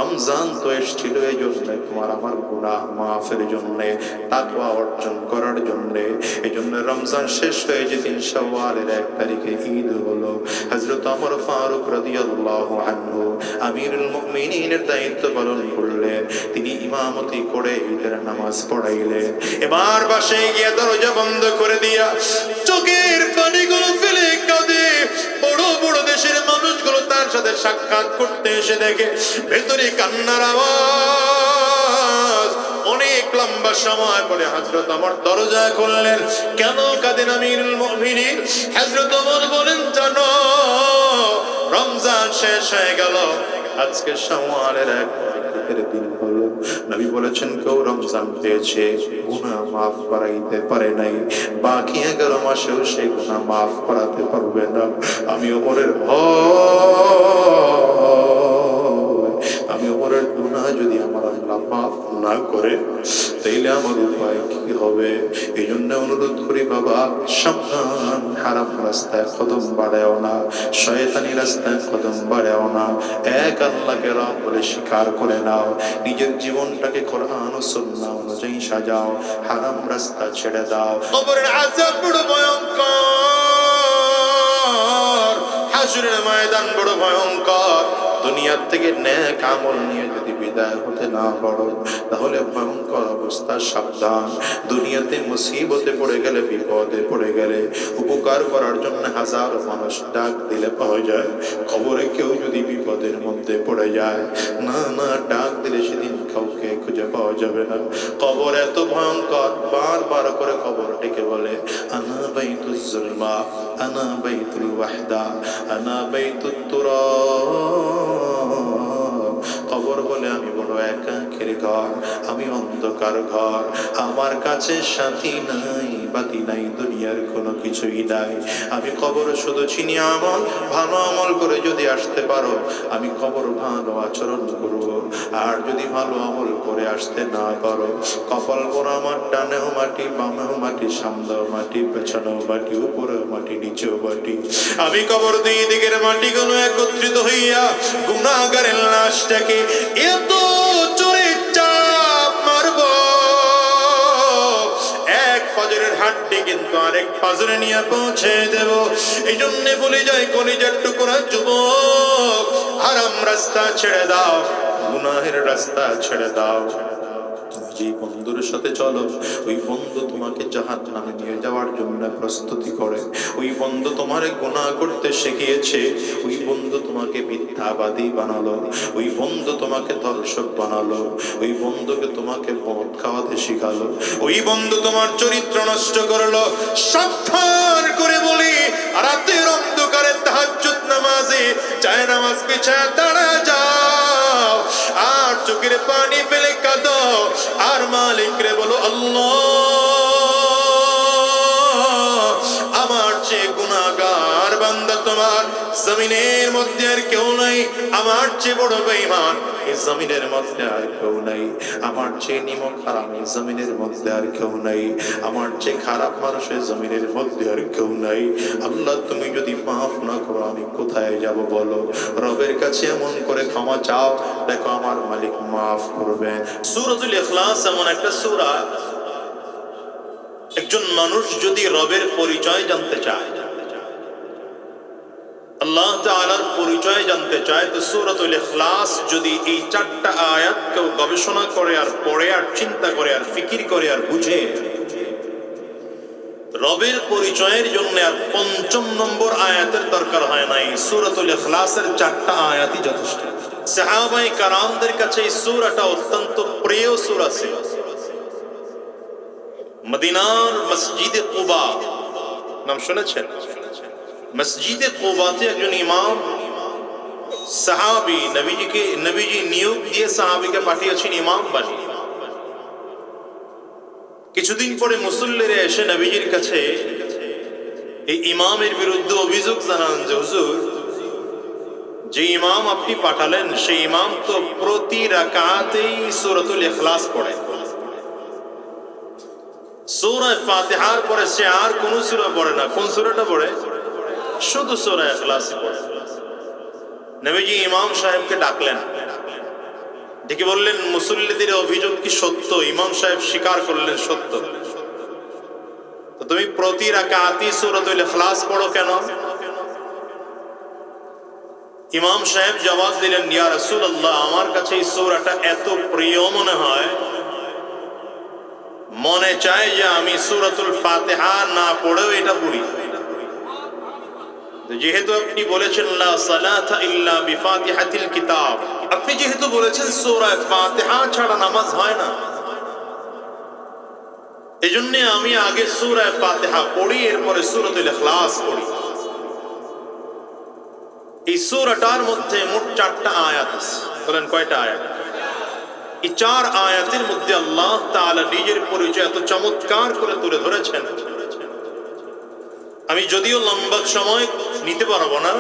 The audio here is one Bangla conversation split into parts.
রমজান তো এসেছিল এই জন্য, তোমার আমার গুনাহ মাফের জন্য, তাকওয়া অর্জন করার জন্য। এই জন্য রমজান শেষ হয়ে যেদিন শাওয়ালের 1 তারিখে ঈদ হলো, হযরত ওমর ফারুক রাদিয়াল্লাহু আনহু আমিরুল মুমিনিনের দায়িত্ব পালন করলেন। তিনি ইমামতি করে ঈদের নামাজ পড়াইলেন। এবার বাসায় গিয়ে দরজা বন্ধ করে দিয়া চোখের পানিগুলো ফেলে কাঁদে। বড় বড় দেশের মানুষগুলো তার সাথে সাক্ষাৎ করতে এসে দেখে ভেতরে কান্নার আওয়াজ। অনেক লম্বা সময় পরে হযরত ওমর দরজা খুললেন। কেন কাঁদেন আমিরুল মুমিনিন? হযরত ওমর বলেন, জানো রমজান শেষ হয়ে গেল, আজকে শাওয়ালের 1 তারিখের দিন হলো। নবী বলেছেন, কেউ রমজান পেয়েছে, গুনাহ মাফ করাইতে পারে নাই, বাকি 11 মাসেও সে গুনাহ মাফ করাতে পারবে না। আমি ওমরের আমি ওমরের গুনাহ যদি আমার আল্লাহ মাফ না করে, তাইলে আমার উপায় কি হবে? এই জন্য অনুরোধ করি বাবা, সাবধান, হারাম রাস্তায় কদম বাড়াও না, শয়তানি রাস্তায় কদম বাড়াও না। এক আল্লাহকে রব বলে স্বীকার করে নাও, নিজের জীবনটাকে কোরআন ও সুন্নাহ অনুযায়ী সাজাও, হারাম রাস্তা ছেড়ে দাও। কবরের আযাব বড় ভয়ঙ্কর, হাসরের ময়দান বড় ভয়ঙ্কর। দুনিয়ার থেকে নেক আমল নিয়ে যদি বিদায় হতে না পারো, তাহলে ভয়ঙ্কর অবস্থা। সাবধান, দুনিয়াতে মুসিবতে পড়ে গেলে, বিপদে পড়ে গেলে উপকার করার জন্য হাজার মানুষ ডাক দিলে পাওয়া যায়। খবরে কেউ যদি বিপদের মধ্যে পড়ে যায়, না না ডাক দিলে সেদিন কাউকে খুঁজে পাওয়া যাবে না। কবর এত ভয়ঙ্কর, বারবার করে কবর ডেকে বলে, আনা বাইতুজ যুলমা, আনা বাইতুল ওয়াহদা, আনা বাইতুত তুরাব। কবর বলে, আমি বড় একাকির ঘর, আমি অন্ধকার ঘর, আমার কাছে সাথী নাই, বাতি নাই, দুনিয়ার কোনো কিছুই নাই। আমি কবর শুধু চিনি আমল, ভালো আমল করে যদি আসতে পারো, আমি কবর ভালো আচরণ করব। আর যদি ভালো আমল করে আসতে না পারো, কপাল পোড়া আমার, ডানেও মাটি, বামেও মাটি, সামনেও মাটি, পেছনেও মাটি, উপরেও মাটি, নিচেও মাটি। আমি কবর 2 দিকের মাটিগুলো একত্রিত হইয়া গুনাহগারের লাশটাকে এত জোরে চাপ মারব, এক ফজরের হাড্ডি কিন্তু আরেক ফজরে নিয়ে পৌঁছে দেব। এই জন্য বলে যাই, কলিজার টুকরা যুবক, হারাম রাস্তা ছেড়ে দাও, গুনাহের রাস্তা ছেড়ে দাও। যে বন্ধুর সাথে চলো, ওই বন্ধু তোমাকে জাহান্নামে নিয়ে যাওয়ার জন্য প্রস্তুতি করে। ওই বন্ধু তোমারে গুনাহ করতে শিখিয়েছে, ওই বন্ধু তোমাকে মিথ্যাবাদী বানালো, ওই বন্ধু তোমাকে দর্শক বানালো, ওই বন্ধুকে তোমাকে মদ খাওয়াতে শিখালো, ওই বন্ধু তোমার চরিত্র নষ্ট করলো। সাবধান করে বলি, রাতের অন্ধকারে তাহাজ্জুদ নামাজে চায় নামাজ বিছায় দাঁড়া যাও, আর চোখের পানি ফেলে কাঁদো, আর মালিকরে বলো, আল্লাহ, আমার চেয়ে গুনাহগার বান্দা তোমার জমিনের মধ্যে আর কেউ নাই, আমার চেয়ে বড় বেঈমান এই জমিনের মধ্যে আর কেউ নাই, আমার চেয়ে নিমক হারাম এই জমিনের মধ্যে আর কেউ নাই, আমার চেয়ে খারাপ মানুষ এই জমিনের মধ্যে আর কেউ নাই। আল্লাহ, তুমি যদি মাফ না করো, আমি কোথায় যাব বলো? রবের কাছে এমন করে ক্ষমা চাও, দেখো আমার মালিক মাফ করবে। সূরাতুল ইখলাস এমন একটা সূরা, একজন মানুষ যদি রবের পরিচয় জানতে চায়, আল্লাহ তাআলার পরিচয় জানতে চায়, তো সূরাতুল ইখলাস যদি এই 4টা আয়াত কেউ গবেষণা করে আর পড়ে আর চিন্তা করে আর ফিকির করে আর বুঝে, রবের পরিচয়ের জন্য আর 5ম নম্বর আয়াতের দরকার হয় না। এই সূরাতুল ইখলাসের 4টা আয়াতই যথেষ্ট। সাহাবায়ে কেরামদের কাছে এই সূরাটা অত্যন্ত প্রিয় সূরা ছিল। মদিনার মসজিদে কুবা নাম শুনেছেন? মসজিদে কুবাতে একজন ইমাম সাহাবী, নবীজি নিয়োগ দিয়ে সাহাবীকে পাঠিয়েছেন ইমাম বানিয়ে। কিছুদিন পরে মুসল্লিরা এসে নবীজির কাছে এই ইমামের বিরুদ্ধে অভিযোগ জানান যে, হুজুর, যে ইমাম আপনি পাঠালেন সেই ইমাম তো প্রতি রাকাতেই সূরাতুল ইখলাস পড়ে, সূরা ফাতিহার পরে সে আর কোন সূরা পড়ে না। কোন সূরাটা পড়ে? শুধু সূরা ইখলাস পড়ে। নবীজি ইমাম সাহেবকে ডাকলেন, ডেকে বললেন, মুসল্লিদের অভিযোগ কি সত্য? ইমাম সাহেব স্বীকার করলেন সত্য। তো তুমি প্রতি রাকাতি সূরাতুল ইখলাস পড়ো কেন? ইমাম সাহেব জবাব দিলেন, ইয়া রাসূলুল্লাহ, আমার কাছে এই সূরাটা এত প্রিয় মনে হয়, মনে চায় যে আমি সূরাতুল ফাতিহা না পড়েও এটা পড়ি। যেহেতু আপনি বলেছেন লা সালাতা ইল্লা বিফাতিহাতিল কিতাব, আপনি যেহেতু বলেছেন সূরা ফাতিহা ছাড়া নামাজ হয় না, এজন্য আমি আগে সূরা ফাতিহা পড়ি, এরপরে সূরাতুল ইখলাস পড়ি। এই সূরাটার মধ্যে মোট 4টা আয়াত আছে। বলেন কয়টা আয়াত? এই 4 আয়াতের মধ্যে আল্লাহ তাআলা নিজের পরিচয় এত চমৎকার করে তুলে ধরেছেন, আমি যদিও লম্বা সময় নিতে পারবো না,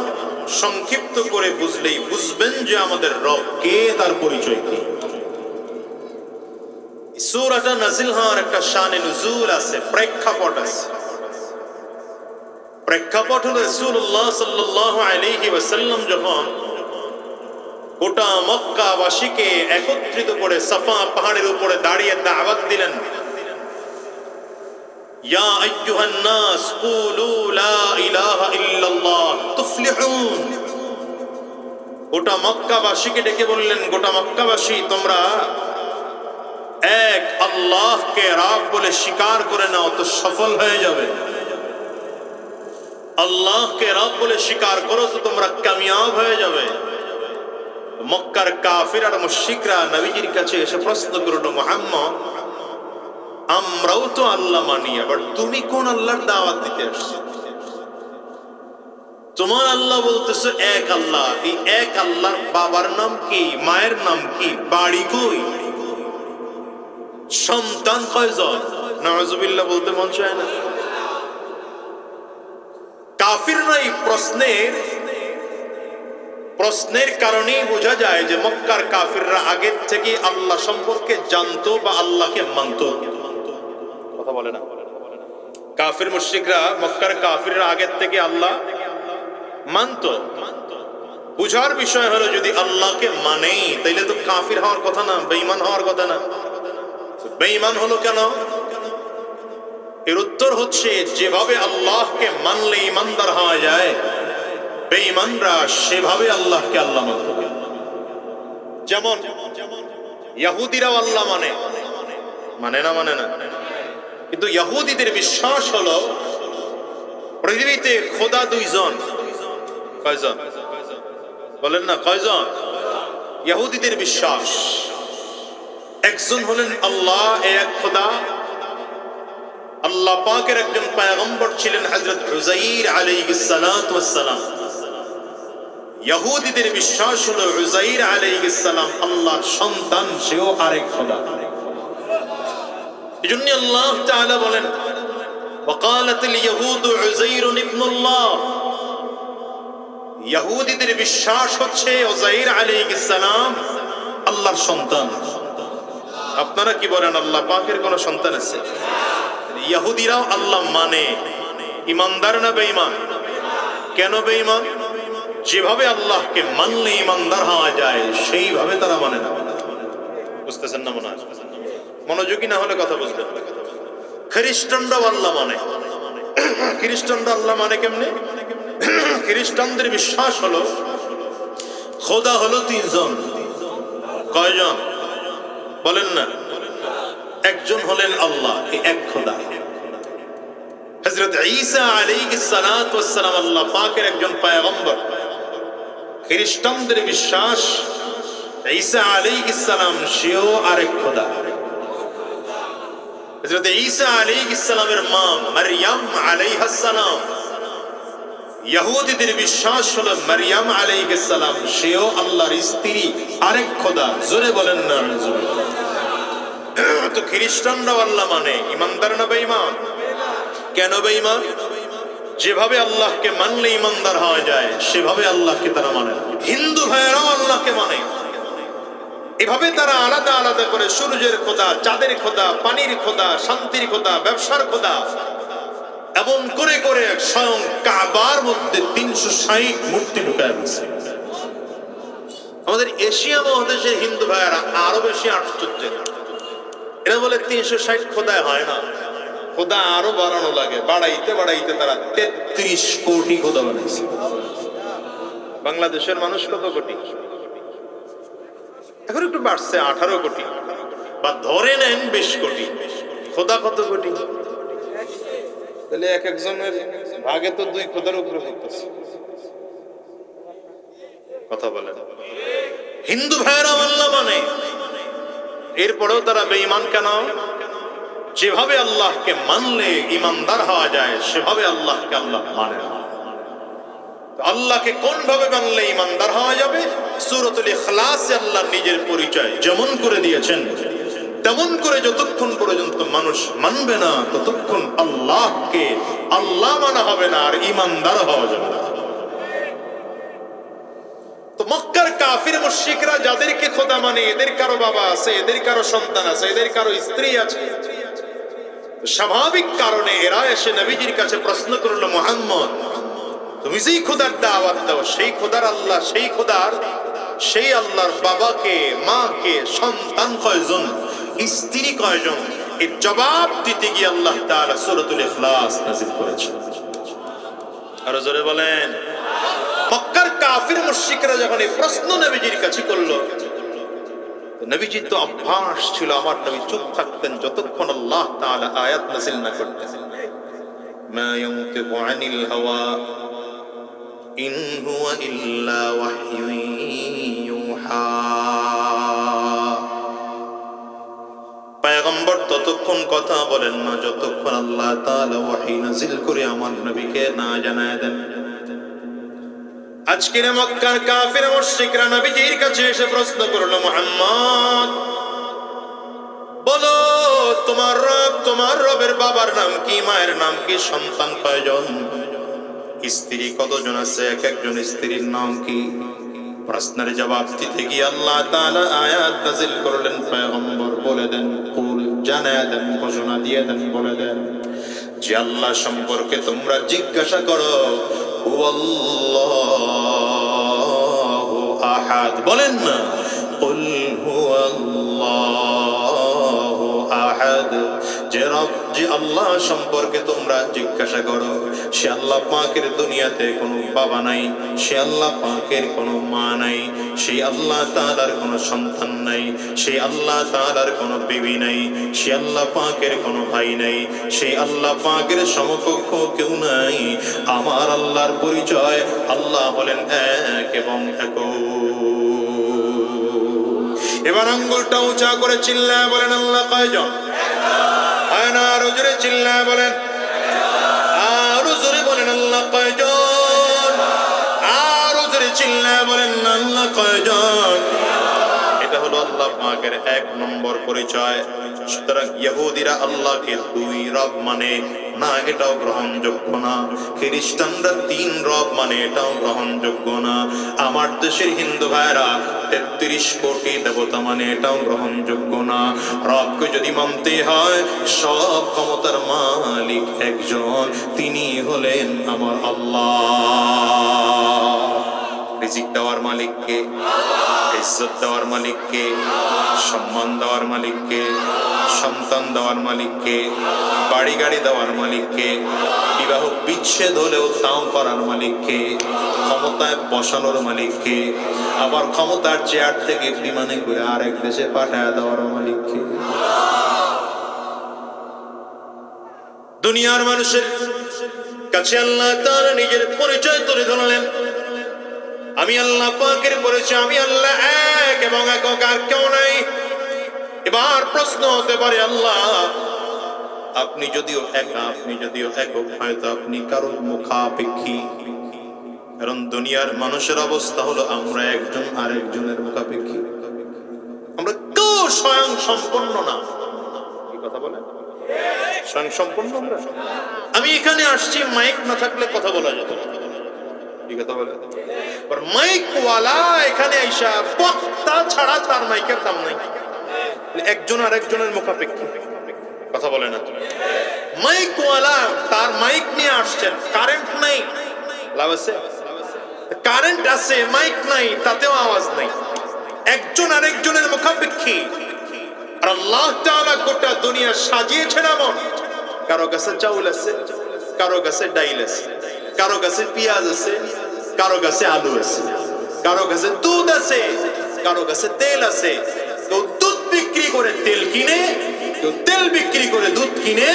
সংক্ষিপ্ত করে বুঝলেই বুঝবেন যে আমাদের রব কে, তার পরিচয় কি। সূরাটা নাযিল হওয়ার একটা শানে নুজুল আছে, প্রেক্ষাপট আছে। প্রেক্ষাপট হলো রাসূলুল্লাহ সাল্লাল্লাহু আলাইহি ওয়াসাল্লাম যখন গোটা মক্কাবাসীকে একত্রিত করে সাফা পাহাড়ের উপরে দাঁড়িয়ে দাওয়াত দিলেন, ইয়া আইয়ুহান নাস কুলু লা ইলাহা ইল্লাল্লাহ তুফলিহুন। গোটা মক্কাবাসীকে ডেকে বললেন, গোটা মক্কাবাসী, তোমরা এক আল্লাহকে রব বলে স্বীকার করে নাও তো সফল হয়ে যাবে। আল্লাহকে রব বলে স্বীকার করো তো তোমরা কামিয়াব হয়ে যাবে। মক্কার কাফির আর মুশরিকরা নবীজির কাছে এসে প্রশ্ন করলো, মুহাম্মদ, আমরাও তো আল্লাহ মানি, আবার তুমি কোন আল্লাহর দাওয়াত দিতে আসছো? তোমার আল্লাহ বলতেছো এক আল্লাহ, এই এক আল্লাহর বাবার নাম কি, মায়ের নাম কি, বাড়ি কই, সন্তান কয়জন? নাউযুবিল্লাহ বলতে মন চায় না। কাফিররা এই প্রশ্নের কারণেই বোঝা যায় যে মক্কার কাফিররা আগের থেকে আল্লাহ সম্পর্কে জানতো বা আল্লাহকে মানতো। কথা বলে না। কাফির মুশরিকরা, মক্কার কাফিররা আগের থেকে আল্লাহ মানতো। বুঝার বিষয় হলো, যদি আল্লাহকে মানে তাইলে তো কাফির হওয়ার কথা না, বেঈমান হওয়ার কথা না। বেঈমান হলো কেন? এর উত্তর হচ্ছে, যেভাবে আল্লাহকে মানলে ইমানদার হওয়া যায়, বেঈমানরা সেভাবে আল্লাহকে আল্লাহ মানত। যেমন ইহুদিরাও আল্লাহ মানে না, কিন্তু ইহুদিদের বিশ্বাস হলো পৃথিবীতে খোদা দুইজন। কয়জন? বলেন না, কয়জন? ইহুদিদের বিশ্বাস একজন হলেন আল্লাহ, এক খোদা। আল্লাহ পাকের একজন পয়গম্বর ছিলেন হযরত উযাইর আলাইহিস সালাতু ওয়াস সালাম। ইহুদিদের বিশ্বাস হলো উযাইর আলাইহিস সালাম আল্লাহর সন্তান, সেও আরেক খোদা। এজন্য আল্লাহ তাআলা বলেন, ওয়াকালাতিল ইয়াহুদু উযাইরুন ইবনুল্লাহ। ইহুদিদের বিশ্বাস হচ্ছে উযাইর আলাইহিস সালাম আল্লাহর সন্তান। আপনারা কি বলেন, আল্লাহ পাকের কোন সন্তান আছে? ইহুদিরাও আল্লাহ মানে, ইমানদার না বেঈমান? কেন বেঈমান? যেভাবে আল্লাহকে মানলে ইমানদার হওয়া যায় সেইভাবে তারা মানে না। বুঝতেছেন না? মনে হয় মনোযোগী না হলে কথা বুঝবেন। খ্রিস্টানরাও আল্লাহ মানে। খ্রিস্টানরা আল্লাহ মানে কেমনে? খ্রিস্টানদের বিশ্বাস হলো খোদা হলো 3 জন। কয়জন? বলেন না। একজন হলেন আল্লাহ, এই এক খোদা। হযরত ঈসা আলাইহিস সালাতু ওয়াস সালাম আল্লাহ পাকের একজন পয়গম্বর। খ্রিস্টানদের বিশ্বাস ঈসা আলাইহিস সালাম সেও আরেক খোদা। হযরত ঈসা আলাইহিস সালামের মা মারইয়াম আলাইহাস সালাম, ইহুদিদের বিশ্বাস হলো মারইয়াম আলাইহিস সালাম সেও আল্লাহর স্ত্রী, আরেক খোদা। জোরে বলেন না নাউযুবিল্লাহ। তো খ্রিস্টানরাও আল্লাহ মানে, ইমানদার না বেঈমান? কেন বেঈমান? যেভাবে আল্লাহকে মানলে ইমানদার হওয়া যায় সেভাবে আল্লাহকে তারা মানে। হিন্দু ভাইয়েরাও আল্লাহকে মানে। এভাবে তারা আলাদা আলাদা করে সূর্যের খোদা, চাঁদের খোদা, পানির খোদা, শান্তির খোদা, ব্যবসার খোদা, এমন করে করে স্বয়ং কাবার মধ্যে 360 মূর্তি ঢুকায় দিয়েছে। আমাদের এশিয়া মহাদেশের হিন্দু ভাইয়েরা আরো বেশি আশ্চর্যের। এরা বলে 360 খোদায় হয় না, খোদা আরো বাড়ানো লাগে, বাড়াইতে বাড়াইতে তারা 33 কোটি খোদা বানাইছে। বাংলাদেশের মানুষ কত কোটি? এখন একটু বাড়ছে, 18 কোটি, বা ধরে নেন 20 কোটি। খোদা কত কোটি? তাহলে এক একজনের ভাগে তো 2 খোদার উপরে পড়তেছে। কথা বলেন। হিন্দু ভাইয়েরা আল্লাহ মানে, এরপরেও তারা বেঈমান কেন? যেভাবে আল্লাহকে মানলে ইমানদার হওয়া যায় সেভাবে আল্লাহকে আল্লাহ মানে না। আল্লাহকে কোন ভাবে মানলে ইমানদার হওয়া যাবে? সূরাতুল ইখলাসে আল্লাহ নিজের পরিচয় যেমন করে দিয়েছেন, তেমন করে যতক্ষণ পর্যন্ত মানুষ মানবে না ততক্ষণ আল্লাহকে আল্লাহ মানা হবে না, আর ইমানদার হওয়া যাবে না। তো মক্কার কাফির মুশরিকরা যাদেরকে খোদা মানে, এদের কারো বাবা আছে, এদের কারো সন্তান আছে, এদের কারো স্ত্রী আছে। স্বাভাবিক কারণে এরা এসে নবীজির কাছে প্রশ্ন করলো, মুহাম্মদ তুমি যেই খোদার দাওয়াত দাও সেই খোদার আল্লাহ, সেই আল্লাহর বাবাকে, মাকে, সন্তান কয়জন, স্ত্রী কয়জন? এর জবাব দিতে গিয়ে আল্লাহ তাআলা সূরাতুল ইখলাস নাযিল করেছেন। আরো জোরে বলেন। মক্কার কাফির মুশরিকরা যখন এই প্রশ্ন নবীজির কাছে করলো, নবীজির তো অভ্যাস ছিল, আমার নবী চুপ থাকতেন যতক্ষণ আল্লাহ তাআলা আয়াত নাযিল না করতেন। মা ইয়ানতিকু আনিল হাওয়া ইন হুয়া ইল্লা ওয়াহয়ুন ইউহা। পয়গম্বর ততক্ষণ কথা বলেন না যতক্ষণ আল্লাহ তাআলা ওহী নাযিল করে আমার নবীকে না জানায় দেন। আজকের মক্কার কাফির মুশরিকরা নবীজির কাছে এসে প্রশ্ন করলো, মুহাম্মদ বলো তোমার রবের বাবার নাম কি, মায়ের নাম কি, সন্তান কয়জন, স্ত্রী কতজন আছে, এক একজন স্ত্রীর নাম কি? প্রশ্নের জবাব দিতে গিয়ে আল্লাহ তাআলা আয়াত নাযিল করলেন, পয়গম্বর বলে দেন, কুল জানায় দেন, ঘোষণা দিয়ে দেন, বলে দেন যে আল্লাহ সম্পর্কে তোমরা জিজ্ঞাসা করো, হুয়াল্লাহু আহাদ। বলেন না, কুল হুয়াল্লাহু আহাদ। যে আল্লাহ সম্পর্কে তোমরা জিজ্ঞাসা করো সে আল্লাহ পাকের দুনিয়াতে কোনো বাবা নাই, সে আল্লাহ পাকের কোনো মা নাই, সেই আল্লাহ তাআলার কোনো সন্তান নাই, সেই আল্লাহ তাআলার কোনো বিবি নাই, সে আল্লাহ পাকের কোনো ভাই নাই, সেই আল্লাহ পাকের সমকক্ষ কেউ নাই। আমার আল্লাহর পরিচয়, আল্লাহ হলেন এক এবং একক। এবার আঙ্গুলটা উঁচা করে চিল্লায় বলেন, আল্লাহ কয়জন? আরো জোরে চিল্লায় বলেন, আরো জোরে বলেন, আল্লাহ কয়জন? আরো জোরে চিল্লায় বলেন, আল্লাহ কয়জন? এটা হলো আল্লাহ পাকের 1 নম্বর পরিচয়। সুতরাং ইহুদিরা আল্লাহকে 2 রব মানে না, এটাও গ্রহণযোগ্য না। খ্রিস্টানরা 3 রব মানে, এটাও গ্রহণযোগ্য না। আমার দেশের হিন্দু ভাইরা 33 কোটি দেবতা মানে, এটাও গ্রহণযোগ্য না। রবকে যদি মানতে হয়, সব ক্ষমতার মালিক একজন, তিনি হলেন আমার আল্লাহ। রিজিক দেওয়ার মালিক কে? ইজ্জত দেওয়ার মালিক কে? সম্মান দেওয়ার মালিক কে? সন্তান দেওয়ার মালিক কে? বাড়ি গাড়ি দেওয়ার মালিক কে? বিবাহ বিচ্ছেদ হলেও তাও করার মালিক কে? ক্ষমতায় বসানোর মালিক কে? আবার ক্ষমতার চেয়ার থেকে বিমানে করে আরেক দেশে পাঠায় দেওয়ার মালিক কে? দুনিয়ার মানুষের কাছে আল্লাহ তাআলা নিজের পরিচয় তুলে ধরলেন। আমি আল্লাহ পাকের পরিচয়, আমি আল্লাহ এক এবং একক, আর কেউ নাই। এবার প্রশ্ন হতে পারে, আল্লাহ আপনি যদিও একা, আপনি যদিও একক, হয়তো আপনি কারোর মুখাপেক্ষী। কারণ দুনিয়ার মানুষের অবস্থা হলো আমরা একজন আরেকজনের মুখাপেক্ষী। আমরা কেউ স্বয়ং সম্পন্ন না। কি কথা বলেন? স্বয়ং সম্পন্ন আমরা। আমি এখানে আসছি, মাইক না থাকলে কথা বলা যেত না। কি কথা বলে? মাইক ওয়ালা এখানে আইসা বক্তা ছাড়া তার মাইকের দাম নাই। একজন আরেকজনের মুখাপেক্ষী। কথা বলে না? মাইক ওয়ালা তার মাইক নিয়ে আসছেন, কারেন্ট নাই, লাভ আছে? কারেন্ট আছে, মাইক নাই, তাতেও আওয়াজ নাই। একজন আরেকজনের মুখাপেক্ষী। আর আল্লাহ তাআলা গোটা দুনিয়া সাজিয়েছেন এমন, কারো কাছে চাউল আছে, কারো কাছে ডাইল আছে, কারো কাছে পেঁয়াজ আছে, কারো কাছে আলু আছে, কারো কাছে দুধ আছে, কারো কাছে তেল আছে। কেউ দুধ বিক্রি করে তেল কিনে, কেউ তেল বিক্রি করে দুধ কিনে,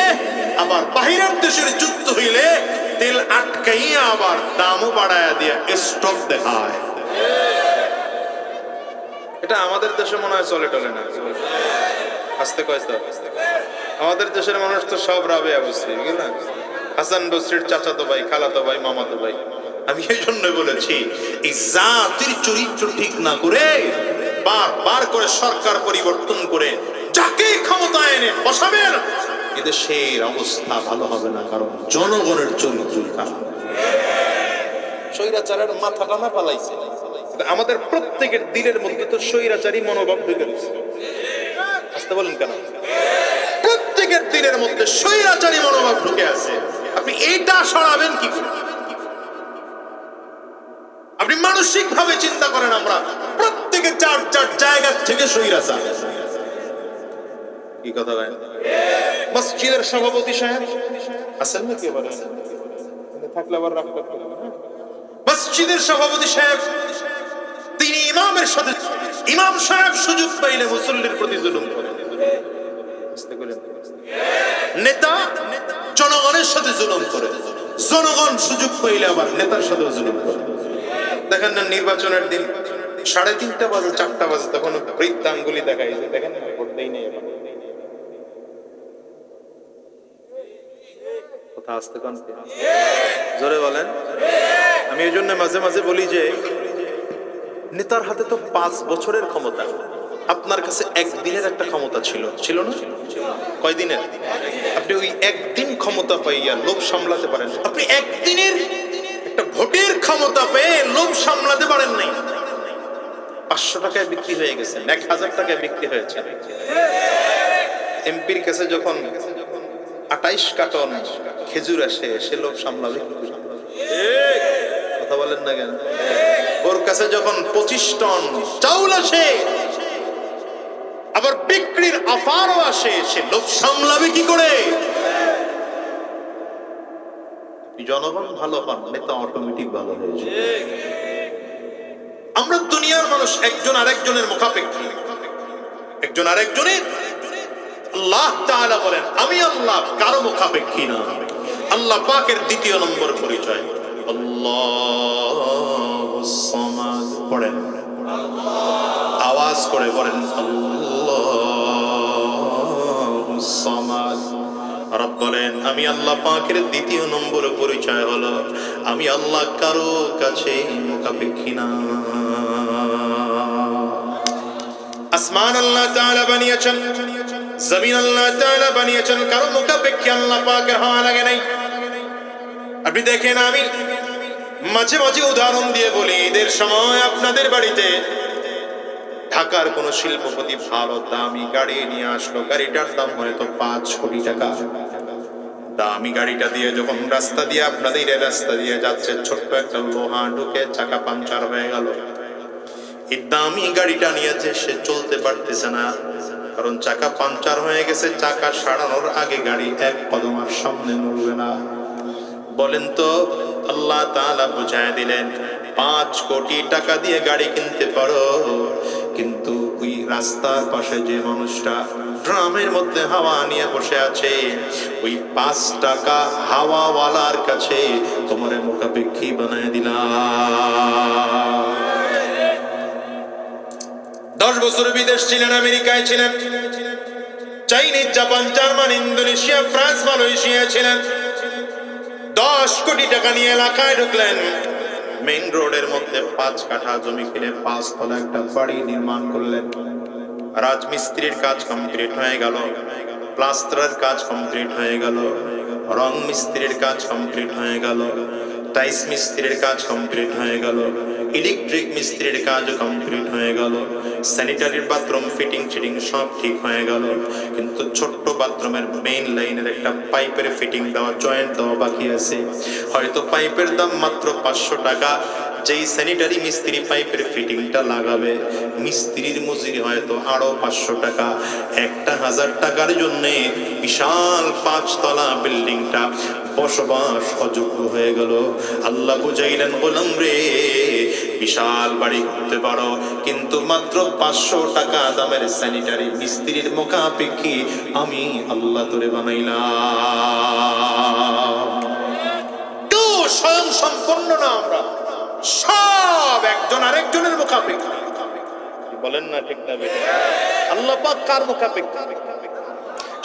আবার বাহিরের দেশের যুদ্ধ হইলে তেল আটকাইয়া আবার দামও বাড়ায়া দিয়ে স্টক দেখায়। এটা আমাদের দেশে মনে হয় চলে টলে না। আস্তে কয়েছে আমাদের দেশের মানুষ তো সব রাবেয়া বসরি, না হাসান বসরির চাচাতো ভাই, খালাতো ভাই, মামাতো ভাই। আমি এই জন্য বলেছি, এই জাতির চরিত্র ঠিক না করে বার করে সরকার পরিবর্তন করে যাকে ক্ষমতায় এনে বসাবেন, এদেশের অবস্থা ভালো হবে না, কারণ জনগণের চরিত্র খারাপ। স্বৈরাচারের মাথাটা না পালাইছে, আমাদের প্রত্যেকের দিলের মধ্যে তো স্বৈরাচারী মনোভাব ঢুকে গেছে। আসতে বলেন কেন? প্রত্যেকের দিলের মধ্যে স্বৈরাচারী মনোভাব ঢুকে আছে। আপনি এইটা সরাবেন কি করে? আপনি মানসিক ভাবে চিন্তা করেন, আমরা প্রত্যেকে চার চার জায়গা থেকে স্বৈরাচার। কি কথা বলেন? মসজিদের সভাপতি সাহেব আছেন না, কি বলেন? থাকলে আবার রাখতে পারবেন না। মসজিদের সভাপতি সাহেব তিনি ইমামের সাথে, ইমাম সাহেব সুযোগ পাইলে মুসল্লির প্রতি জুলুম করে। নেতা জনগণের সাথে জুলুম করে, জনগণ সুযোগ পাইলে আবার নেতার সাথে জুলুম করে। দেখেন না, নির্বাচনের দিন 3:30 বাজে 4টা বাজে তখন বৃদ্ধাঙ্গুলি দেখাই যে দেখেন না, ভোট দেই নেই। কথা আসতে কান জোরে বলেন। আমি এই জন্য মাঝে মাঝে বলি যে নেতার হাতে তো 5 বছরের ক্ষমতা, আপনার কাছে একদিনের একটা ক্ষমতা ছিল, ছিল না? কয় দিনের? আপনি ওই একদিন ক্ষমতা পাইয়া লোভ সামলাতে পারেন। আপনি একদিনের একটা ভোটের ক্ষমতা পেয়ে লোভ সামলাতে পারেন নাই। 500 টাকায় বিক্রি হয়ে গেছে, 1000 টাকায় বিক্রি হয়েছে। এমপির কাছে যখন 28 কার্টন খেজুর আসে, সে লোভ সামলাবে। কথা বলেন না কেন? ওর কাছে যখন 25 টন চাউল আসে, আবার বিক্রির অফারও আসে, সে লোভ সামলাবে কি করে? জনগণ ভালো হন, নেতা অটোমেটিক ভালো হয়ে যায়। আমরা দুনিয়ার মানুষ একজন আরেকজনের মুখাপেক্ষী, একজন আরেকজনের। আল্লাহ তাআলা বলেন, আমি আল্লাহ কারো মুখাপেক্ষী না। আল্লাহ পাকের দ্বিতীয় নম্বর পরিচয় আল্লাহুস সামাদ। পড়েন, আওয়াজ করে বলেন আল্লাহুস সামাদ। রব বলেন, আমি আল্লাহ পাকের দ্বিতীয় নম্বর পরিচয় হলো আমি আল্লাহ কারো কাছে মুখাপেক্ষী না। আসমান আল্লাহ তাআলা বানিয়েছেন, জমিন আল্লাহ তাআলা বানিয়েছেন, কারো মুখাপেক্ষী আল্লাহ পাকের হওয়া লাগে নাই। আপনি দেখেন, আমি মাঝে মাঝে উদাহরণ দিয়ে বলি, ঈদের সময় আপনাদের বাড়িতে ঢাকার কোন শিল্পপতি ভালো দামি গাড়ি নিয়ে আসলো, গাড়িটার দাম হয়তো 5 কোটি টাকা। দামি গাড়িটা দিয়ে যখন রাস্তা দিয়ে আপনাদের রাস্তা দিয়ে যাচ্ছে, ছোট্ট একটা লোহা ঢুকে চাকা পাংচার হয়ে গেল। এই দামি গাড়িটা নিয়েছে, সে চলতে পারতেছে না, কারণ চাকা পাংচার হয়ে গেছে। চাকা সারানোর আগে গাড়ি এক কদম আর সামনে নড়বে না। বলেন তো, আল্লাহ তাআলা বুঝায় দিলেন 5 কোটি টাকা দিয়ে গাড়ি কিনতে পারো, কিন্তু ওই রাস্তার পাশে যে মানুষটা ড্রামের মধ্যে হাওয়া নিয়ে বসে আছে, ওই 5 টাকা হাওয়াওয়ালার কাছে তোমার মুখাপেক্ষী বানায় দিলাম। 10 বছর বিদেশ ছিলেন, আমেরিকায় ছিলেন, Chinese, Japan, German, Indonesia, France, Malaysia ছিলেন। 10 কোটি টাকা নিয়ে এলাকায় ঢুকলেন। মেইন রোডের মধ্যে 5 কাঠা জমি কিনে 5 তলা একটা বাড়ি নির্মাণ করলেন। রাজমিস্ত্রির কাজ কমপ্লিট হয়ে গেল, প্লাস্টারের কাজ কমপ্লিট হয়ে গেল, রং মিস্ত্রির কাজ কমপ্লিট হয়ে গেল, টাইলস মিস্ত্রির কাজ কমপ্লিট হয়ে গেল, ইলেকট্রিক মিস্ত্রির কাজ কমপ্লিট হয়ে গেল, স্যানিটারির বাথরুম ফিটিং সব ঠিক হয়ে গেল। কিন্তু ছোট্ট বাথরুমের মেইন লাইনের একটা পাইপের ফিটিং দেওয়া, জয়েন্ট দেওয়া বাকি আছে। হয়তো পাইপের দাম মাত্র 500 টাকা, যেই স্যানিটারি মিস্ত্রি পাইপের ফিটিংটা লাগাবে, মিস্ত্রির মজুরি হয়তো আরো 500 টাকা। একটা 1000 টাকার জন্য বিশাল 5 তলা বিল্ডিংটা বসবাস অযোগ্য হয়ে গেল। আল্লাহ বুঝাইলেন, গোলাম রে, বিশাল বাড়ি করতে পারো, কিন্তু মাত্র 500 টাকা দামের স্যানিটারি মিস্ত্রির মোকাপেক্ষী আমি আল্লাহ তোরে বানাইলাম। কেউ স্বয়ং সম্পন্ন না, আমরা সব একজন আরেকজনের মোকাপেক্ষী। বলেন না ঠিক না? আল্লাহ পাক কার মোকাপেক্ষী?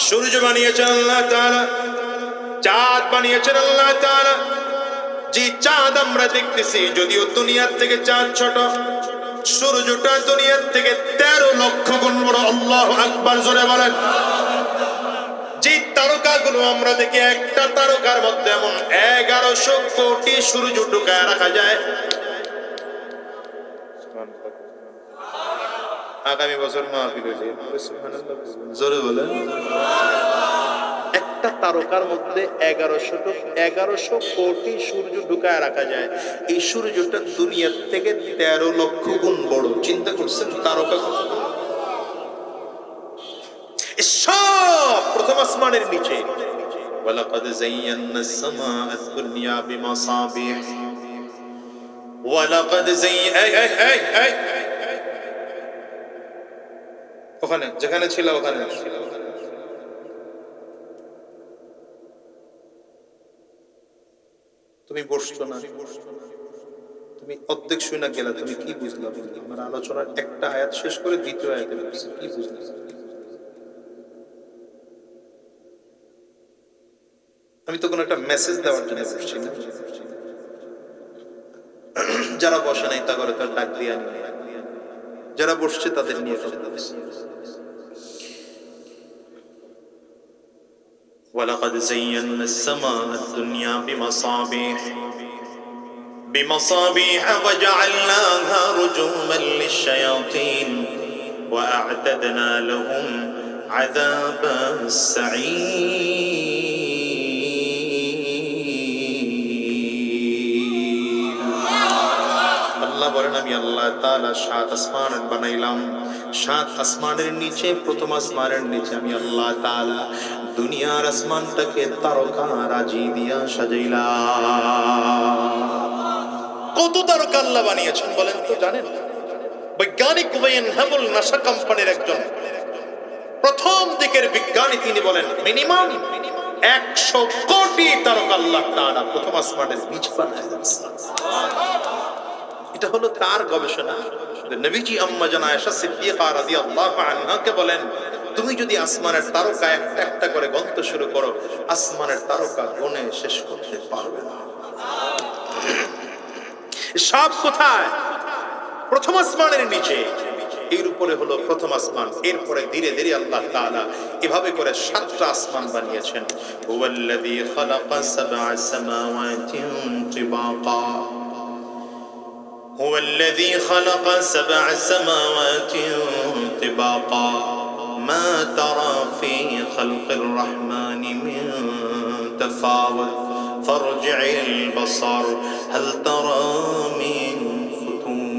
সূর্য বানিয়েছেন আল্লাহ তাআলা, চাঁদ বানিয়েছেন আল্লাহ তাআলা। যে চাঁদ আমরা দেখতেছি, যদিও দুনিয়ার থেকে চাঁদ ছোট, সূর্যটা দুনিয়ার থেকে 13 লক্ষ গুণ বড়। আল্লাহু আকবার, জোরে বলেন। যে তারকাগুলো আমরা দেখি, একটা তারকার মধ্যে এমন 1100 কোটি সূর্য ঢুকায় রাখা যায়। আগামী বছর মাহফিল হয়েছে, জোরে বলেন। একটা তারকার মধ্যে 1100 কোটি সূর্য ঢুকায় রাখা যায়। এই সূর্যটা দুনিয়ার থেকে 13 লক্ষ গুণ বড়। চিন্তা করছেন তারকা কত? সব প্রথম আসমানের নিচে। ওয়ালাকাদ যায়্যানাস সামাআদ দুনিয়া বিমাসাবিহ, ওয়ালাকাদ ওখানে যেখানে ছিল ওখানে তুমি বসছো না, তুমি অর্ধেক শুনে না গেলা, তুমি কি বুঝলা? আমার আলোচনার একটা আয়াত শেষ করে দ্বিতীয় আয়াতে বলছি, কি বুঝলা? আমি তো কোনো একটা মেসেজ দেওয়ার জন্য বসছি না। যারা বসে নাই তা করে তার ডাক দিয়ে আনি, যারা বসছে তাদের নিয়ে কথা বলছি। ولقد زينا السماء الدنيا بمصابيح وجعلناها رجوما للشياطين وأعتدنا لهم عذاب السعير। আল্লাহ বলেন, আমি আল্লাহ তাআলা 7 আসমান বানাইলাম। 7 আসমানের নিচে, প্রথম আসমানের নিচে আমি আল্লাহ তাআলা দুনিয়ার আসমানটাকে তারকা রাজি দিয়া সাজাইলাম। কত তারকা আল্লাহ বানিয়েছেন বলেন তো, জানেন? বৈজ্ঞানিক ওয়েন হ্যাবল নাসা কোম্পানির একজন প্রথম দিকের বিজ্ঞানী, তিনি বলেন মিনিমাম 100 কোটি তারকা আল্লাহ তাআলা প্রথম আসমানের নিচে বানাইলেন। এটা হলো তার গবেষণা। নবীজি আম্মা জান আয়েশা সিদ্দিকা রাদিয়াল্লাহু আনহাকে বলেন, তুমি যদি আসমানের তারকা একটা একটা করে গণতে শুরু করো, আসমানের তারকা গণে শেষ করতে পারবে না। সব কোথায়? প্রথম আসমানের নিচে। এর উপরে হলো প্রথম আসমান, এরপরে ধীরে ধীরে আল্লাহ তাআলা এভাবে করে 7টা আসমান বানিয়েছেন। হুয়াল্লাযী খালাকা সাবআ সামাওয়াতিন তিবাকা, هو الذي خلق 7 سماوات طباقا ما ترى في خلق الرحمن من تفاوت فارجع البصر هل ترى من فطور।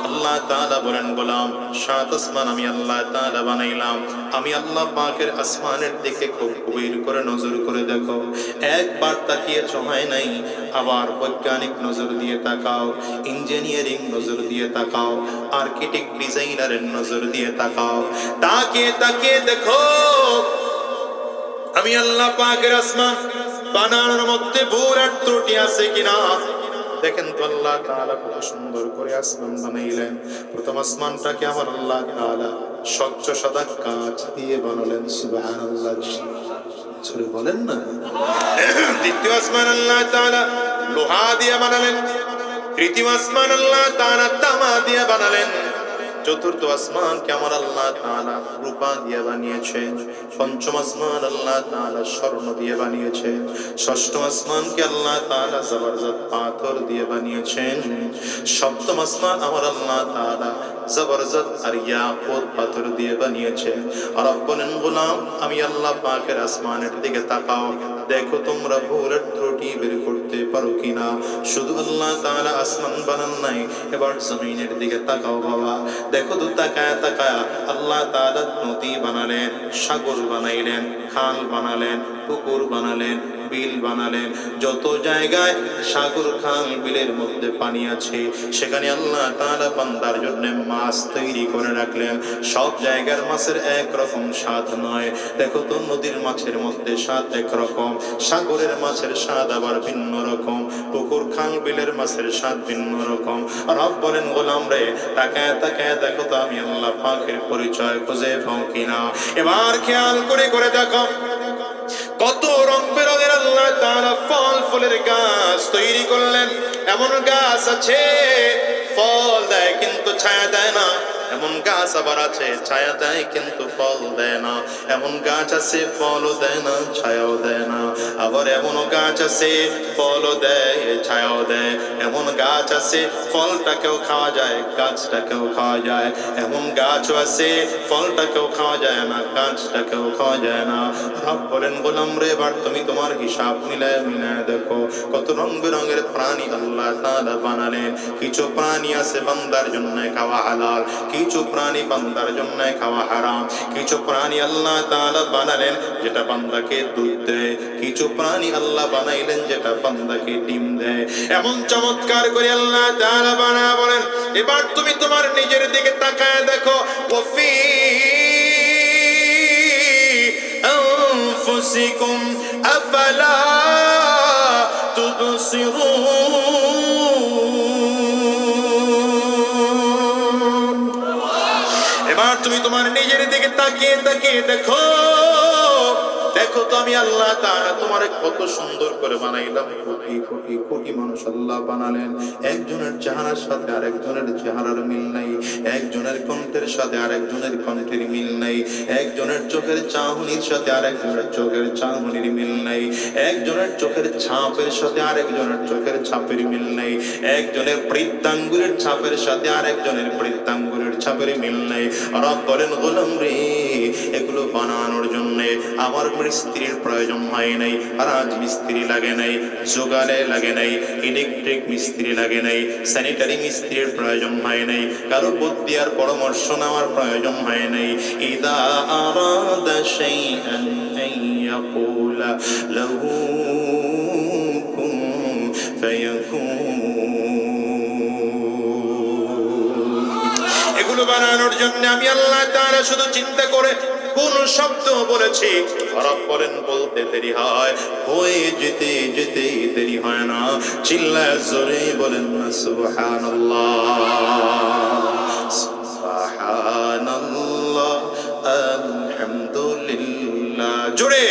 আল্লাহ তাআলা বলেন, গোলাম, 7 আসমান আমি আল্লাহ তাআলা বানাইলাম। আমি আল্লাহ পাকের আসমানের দিকে খুব গভীর করে নজর করে দেখো। একবার তাকিয়ে হয় নাই, আবার বৈজ্ঞানিক নজর দিয়ে তাকাও, ইঞ্জিনিয়ারিং নজর দিয়ে তাকাও, আর্কিটেক্ট ডিজাইনারের নজর দিয়ে তাকাও। তাকিয়ে তাকিয়ে দেখো আমি আল্লাহ পাকের আসমান বানানোর মধ্যে ভুল আর ত্রুটি আছে কিনা। দেখেন তো আল্লাহ তাআলা কত সুন্দর করে আসমান বানাইলেন। প্রথম আসমানটাকে আমার আল্লাহ তাআলা স্বচ্ছ সাদা কাঁচ দিয়ে বানালেন। সুবহানাল্লাহ, জোরে বলেন না। দ্বিতীয় আসমান আল্লাহ তাআলা লোহা দিয়ে বানালেন। তৃতীয় আসমান আল্লাহ তাআলা তামা দিয়ে বানালেন। চতুর্থ আসমানকে আমার আল্লাহ তাআলা রূপা দিয়ে বানিয়েছেন। পঞ্চম আসমান আল্লাহ তাআলা স্বর্ণ দিয়ে বানিয়েছেন। ষষ্ঠ আসমানকে আল্লাহ তাআলা জবরদস্ত পাথর দিয়ে বানিয়েছেন। সপ্তম আসমান আমার আল্লাহ তাআলা জবরদস্ত আর ইয়াকুত পাথর দিয়ে বানিয়েছেন। আর বলেন, গোলাম, আমি আল্লাহ পাকের আসমানের দিকে তাকাও, দেখো তোমরা ভুলের ত্রুটি বের করতে পারো কিনা। শুধু আল্লাহ তাআলা আসমান বানান নাই, এবার জমিনের দিকে তাকাও বাবা, দেখো তো তাকায় তাকায় আল্লাহ তাআলা নদী বানালেন, সাগর বানাইলেন, খাল বানালেন, পুকুর বানালেন, বিল বানালেন। যত জায়গায় সাগর খাল বিলের মধ্যে পানি আছে সেখানে আল্লাহ তাআলা বান্দার জন্য মাছ তৈরি করে রাখলেন। সব জায়গার মাছের এক রকম স্বাদ নয়। দেখো তো নদীর মাছের মধ্যে স্বাদ একরকম, সাগরের মাছের স্বাদ আবার ভিন্ন রকম, পুকুর খাল বিলের মাছের স্বাদ ভিন্ন রকম। রব বলেন গোলাম রে, তাকায় তাকায় দেখো তো আমি আল্লাহ পাকের পরিচয় খুঁজে পাও কিনা। এবার খেয়াল করে করে দেখো কত রং বেরঙের আল্লাহ তাআলা ফল ফুলের গাছ তৈরি করলেন। এমন গাছ আছে ফল দেয় কিন্তু ছায়া দেয় না, এমন গাছ আবার আছে ছায়া দেয় কিন্তু ফল দেয় না। এমন গাছ আছে ফলও দেয় না, ছায়াও দেয় না। আবার এমনও গাছ আছে ফলও দেয় ছায়াও দেয়। এমন গাছ আছে ফলটাকেও খাওয়া যায়, গাছটাকেও খাওয়া যায়। এমন গাছও আছে ফলটাকেও খাওয়া যায় না, গাছটাকেও খাওয়া যায় না। রব বলেন গোলাম রে, এবার তুমি তোমার হিসাব মিলায় মিলায় দেখো কত রং বেরঙের প্রাণী আল্লাহ তাআলা বানালেন। কিছু প্রাণী আছে বান্দার জন্য খাওয়া হালাল, কিছু প্রাণী বান্দার জন্য খাওয়া হারাম। কিছু প্রাণী আল্লাহ তাআলা বানালেন যেটা বান্দাকে দুধ দেয়, কিছু প্রাণী আল্লাহ বানাইলেন যেটা বান্দাকে ডিম দেয়। এমন চমৎকার করে আল্লাহ তাআলা বানায় বলেন, এবার তুমি তোমার নিজের দিকে তাকায় দেখো, ওয়াফি আনফুসিকুম আফালা তুবসিরুন। এবার তুমি তোমার নিজের দিকে তাকিয়ে তাকিয়ে দেখো, দেখো তো আমি আল্লাহ তাআলা তোমারে কত সুন্দর করে বানাইলাম। কোটি কোটি কোটি মানুষ আল্লাহ বানালেন, একজনের চেহারার সাথে আরেকজনের চেহারার মিল নাই, একজনের কণ্ঠের সাথে আরেকজনের কণ্ঠের মিল নাই, একজনের চোখের চাহনির সাথে আরেকজনের চোখের চাহনির মিল নাই, একজনের চোখের ছাপের সাথে আরেকজনের চোখের ছাপের মিল নাই, একজনের বৃত্তাঙ্গুলের ছাপের সাথে আরেকজনের বৃত্তাঙ্গুলের ছাপের মিল নাই। রব বলেন গোলাম রে, এগুলো বানানোর জন্য আমার মিস্ত্রির প্রয়োজন হয় নাই, রাজ মিস্ত্রি লাগে নাই, জোগালে লাগে নাই, ইলেকট্রিক মিস্ত্রি লাগে নাই, স্যানিটারি মিস্ত্রির প্রয়োজন হয় নাই, কারো বুদ্ধি আর পরামর্শ নেওয়ার প্রয়োজন হয় নাই। ইদা আরাদা শাইআন আন ইয়াকুলা লাহু কুন ফায়াকুন। এগুলো বানানোর জন্য আমি আল্লাহ তাআলা শুধু চিন্তা করে কোন শব্দ বলেছি। রব বলেন বলতে দেরি হয়, হয়ে যেতে যেতে দেরি হয় না। চিল্লায় জোরে বলেন না সুবহানাল্লাহ, সুবহানাল্লাহ, আলহামদুলিল্লাহ। জোরে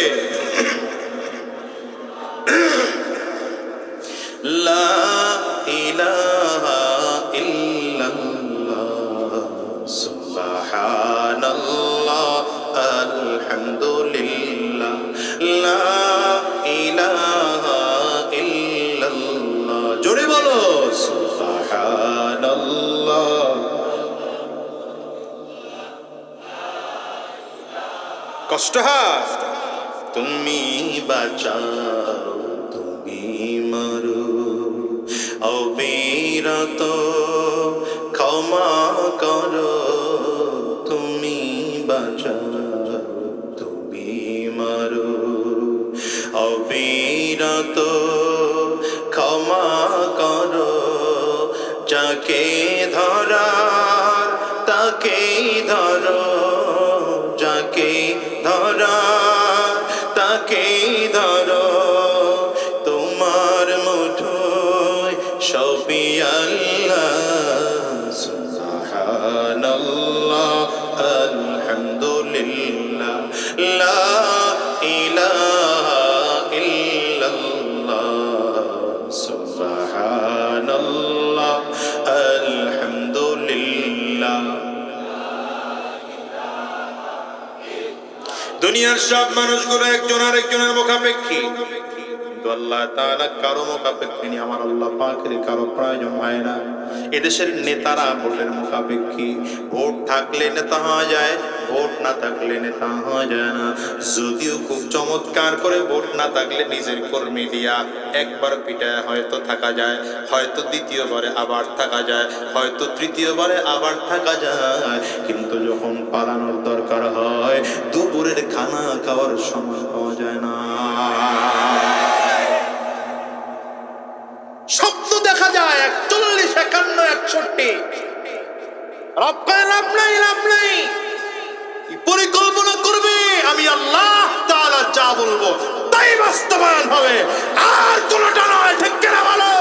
লা ইলাহা ইল্লাল্লাহ, সুবহানাল্লাহ, আলহামদুলিল্লাহ, লা ইলাহা ইল্লাল্লাহ। জোরে বলো সুবহানাল্লাহ। কষ্ট হয়, তুমি বাঁচাও তুমি মারো, অবিরত ক্ষমা করো, তুমি বাঁচাও তুমি মারো, অবিরত ক্ষমা করো। যাকে ধরার তাকেই ধরো, যাকে ধরার তাকেই ধরো, তোমার মুঠোয় সবই আল্লাহ। সুবহানাল্লাহ, আলহামদুলিল্লাহ, লা ইলাহা ইল্লাল্লাহ, সুবহানাল্লাহ, আলহামদুলিল্লাহ। দুনিয়ার সব মানুষগুলো একজন আরেকজনের মুখাপেক্ষী, কিন্তু আল্লাহ তাআলা কারো মুখাপেক্ষী, আমার আল্লাহ পাকের কারো প্রয়োজন হয় না। এদেশের নেতারা ভোটের মুখাপেক্ষী, ভোট থাকলে নেতা হওয়া যায়, ভোট না থাকলে নেতা হওয়া যায় না। যদিও খুব চমৎকার করে ভোট না থাকলে নিজের কর্মী দিয়া একবার পিটায় হয়তো থাকা যায়, হয়তো দ্বিতীয়বারে আবার থাকা যায়, হয়তো তৃতীয়বারে আবার থাকা যায়, কিন্তু যখন পালানোর দরকার হয় দুপুরের খানা খাওয়ার সময় পাওয়া যায় না। স্বপ্ন দেখা যায় 41, 51, 61, রব্বায় লাভ নাই, লাভ নাই। পরিকল্পনা করবে, আমি আল্লাহ তাআলা যা বলবো তাই বাস্তবায়ন হবে, আর কোনটা নয়। ঠিক কিনা বলো?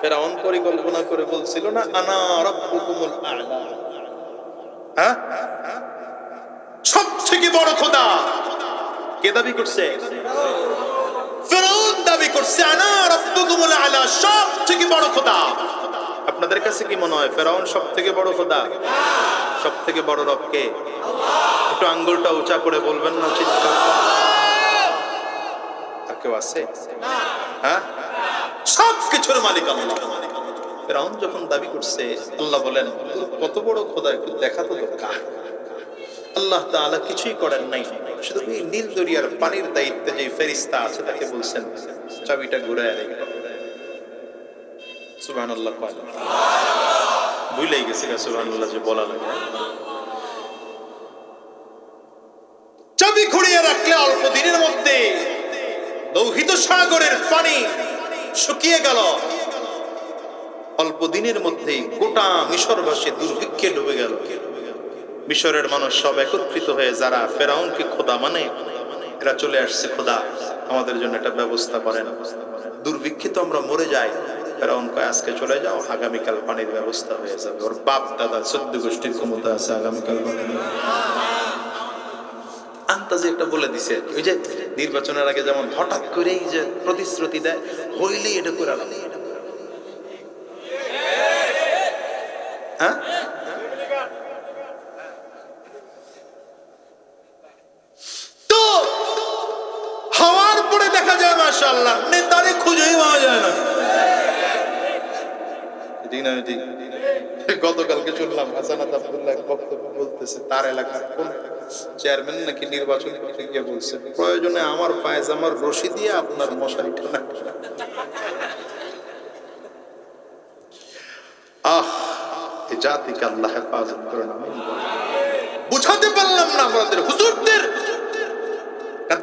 ফেরাউন পরিকল্পনা করে বলছিল না, আনা রাব্বুকুমুল আ'লা। হ্যাঁ, সব থেকে বড় খোদা কে দাবি করছে? ফেরাউন দাবি করছে আনা রাব্বুকুমুল আ'লা, সব থেকে বড় খোদা। আপনাদের কাছে কি মনে হয় ফেরাউন সব থেকে বড় খোদা? সব থেকে বড় রব কে? একটু আঙ্গুলটা উঁচা করে বলবেন না, চিৎকার আর কেউ আছে? হ্যাঁ, সব কিছুর মালিক আল্লাহ। ফেরাউন যখন দাবি করছে, আল্লাহ বলেন কত বড় খোদা একটু দেখা তো দরকার। আল্লাহ তাআলা কিছুই করেন নাই, শুধু এই নীল দরিয়ার পানির দায়িত্বে যে ফেরেশতা আছে তাকে বলছেন চাবিটা ঘুরায় রেখে। সুবহানাল্লাহ, ভুলেই গেছে সুবহানাল্লাহ যে বলা লাগে। চাবি ঘুরিয়ে রাখলে অল্প দিনের মধ্যে লোহিত সাগরের পানি শুকিয়ে গেল, অল্প দিনের মধ্যে গোটা মিশরবাসী দুর্ভিক্ষে ডুবে গেল। মিশরের মানুষ সব একত্রিত হয়ে যারা ফেরাউনকে খোদা মানে, এরা চলে আসছে, খোদা আমাদের জন্য একটা ব্যবস্থা করেন, দুর্ভিক্ষিত আমরা মরে যাই। ফেরাউন কয় আজকে চলে যাও, আগামীকাল পানির ব্যবস্থা হয়ে যাবে। ওর বাপ দাদা 14 গোষ্ঠীর ক্ষমতা আছে, আগামীকাল পানি আন্তাজে একটা বলে দিছে। ওই যে নির্বাচনের আগে যেমন হঠাৎ করেই যে প্রতিশ্রুতি দেয়, হইলেই এটা করে আলাদা। হ্যাঁ, তো হওয়ার পরে দেখা যায় মাশাআল্লাহ নেতারে খুঁজেই পাওয়া যায় না। গতকালকে শুনলাম হাসানাত আব্দুল্লাহ বক্তব্য বলতেছে, তার এলাকার কোন চেয়ারম্যান নাকি নির্বাচন করতে গিয়ে বলছে প্রয়োজনে আমার পায়জামার রশি দিয়ে আপনার মশারি টানা। এই জাতিকে আল্লাহ হেফাজত করেন। বুঝাতে পারলাম না আমাদের হুজুরদের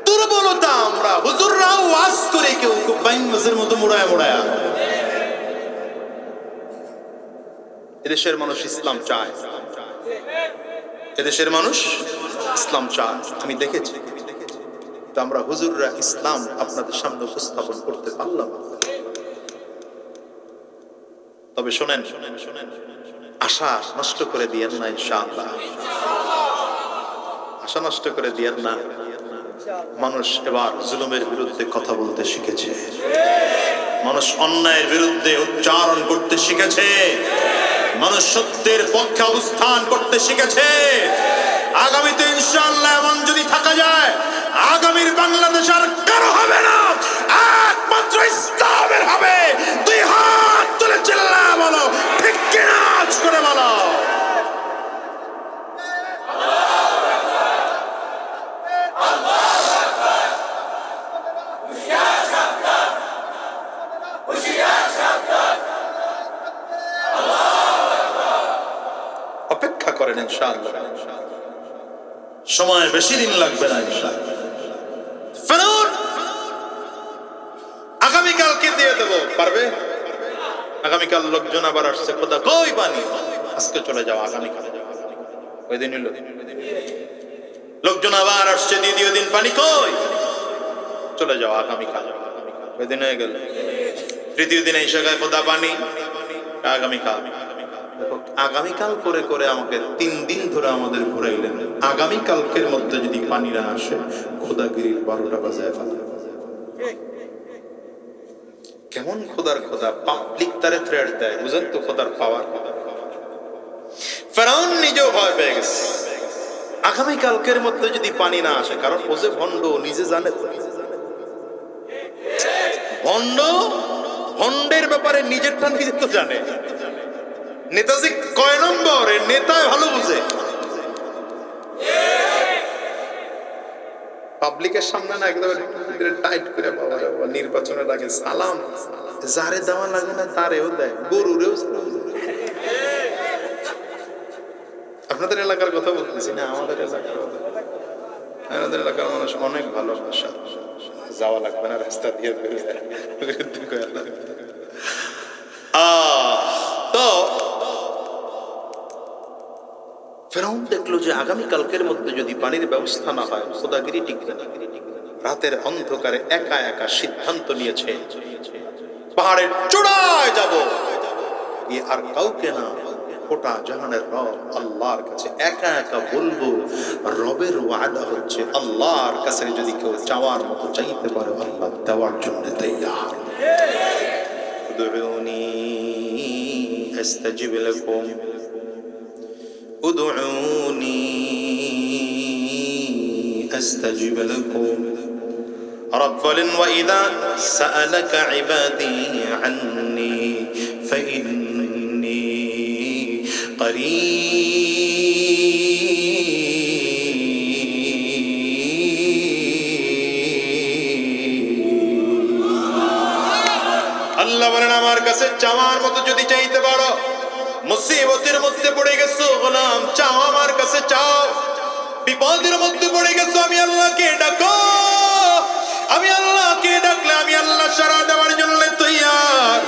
দুর্বলতা। আমরা হুজুররাও ওয়াজ করে কেউ বাইন মাছের মতো মোড়ায় মোড়ায়। এদেশের মানুষ ইসলাম চায়, এদেশের মানুষ ইসলাম চায়, আমি দেখেছি। তো আমরা হুজুররা ইসলাম আপনাদের সামনে উপস্থাপন করতে পারলাম। তবে শোনেন, আশা নষ্ট করে দিয়েন না ইনশাআল্লাহ, আশা নষ্ট করে দিয়েন না। মানুষ এবার জুলুমের বিরুদ্ধে কথা বলতে শিখেছে, মানুষ অন্যায়ের বিরুদ্ধে উচ্চারণ করতে শিখেছে, মানুষ সত্যের পক্ষে অবস্থান করতে শিখেছে। আগামীতে ইনশাআল্লাহ এমন যদি থাকা যায়, আগামীর বাংলাদেশ আর কারো হবে না, একমাত্র ইসলামের হবে। দুই হাত তুলে চিল্লায়া বলো ঠিক কিনা, আজ করে বলো। অপেক্ষা করেন ইনশাআল্লাহ, সময় বেশি দিন লাগবে না ইনশাআল্লাহ। ফেরাউন আগামীকালকে দিয়ে দেব, পারবে? আগামীকাল লোকজন আবার আসছে, খোদা কই পানি? আজকে চলে যাও, আগামীকাল। ওই দিন হলো লোকজন আবার আসছে, দ্বিতীয় দিন পানি কই? চলে যাও, আগামীকাল। ওই দিন হয়ে গেল, তৃতীয় দিনে এসে গায়ে খোদা পানি, আগামীকাল। আগামীকাল করে করে আমাকে 3 দিন ধরে আমাদের ঘুরাইলেন। আগামীকালকের মধ্যে যদি পানি না আসে, খোদাগিরির 12টা বাজায় ফেলে। কেমন খোদার খোদা, পাবলিক তারে থ্রেট দেয়, বুঝেন তো খোদার পাওয়ার। ফেরাউন নিজেও ভয় পেয়ে গেছে, আগামীকালকের মধ্যে যদি পানি না আসে, কারণ ও যে ভণ্ড নিজে জানে তো। ভণ্ড ভণ্ডের ব্যাপারে নিজেরটা নিজে তো জানে। নেতাজি কয় নম্বর, নেতায় ভালো বুঝে। পাবলিকের সামনে না একদম টাইট করে বাবা নির্বাচনের আগে সালাম যারে দেওয়া লাগে না তারেও দেয়, গরুরেও সালাম দেয়। আপনাদের এলাকার কথা বলতেছি না, আমাদের এলাকার মানুষ অনেক ভালোবাসা, যাওয়া লাগবে না রাস্তা দিয়ে। তো ফেরাউন দেখলো যে আগামীকালকের মধ্যে যদি পানির ব্যবস্থা না হয় খোদাগিরি টিকবে না। রাতের অন্ধকারে একা একা সিদ্ধান্ত নিয়েছে পাহাড়ের চূড়ায় যাব, গিয়ে আর কাউকে না, গোটা জাহানের রব আল্লাহর কাছে একা একা বলবো। রবের ওয়াদা হচ্ছে আল্লাহর কাছে যদি কেউ চাওয়ার মতো চাইতে পারে আল্লাহ দেওয়ার জন্য তৈয়ার। উদউনি আস্তাজিব লাকুম, উদউনি আস্তাজিব লাকুম। রব বলেন ওয়াইদা সাআলাকা ইবাদি আন্নী ফাইন্নী আল্লাহ বলেন আমার কাছে চাওয়ার মতো যদি চাইতে পারো, মুসিবতের মধ্যে পড়ে গেছো গোলাম চাও আমার কাছে চাও, বিপদের মধ্যে পড়ে গেছো আমি আল্লাহকে ডাকো, আমি আল্লাহকে ডাকলে আমি আল্লাহ সাড়া দেওয়ার জন্য তৈয়ার।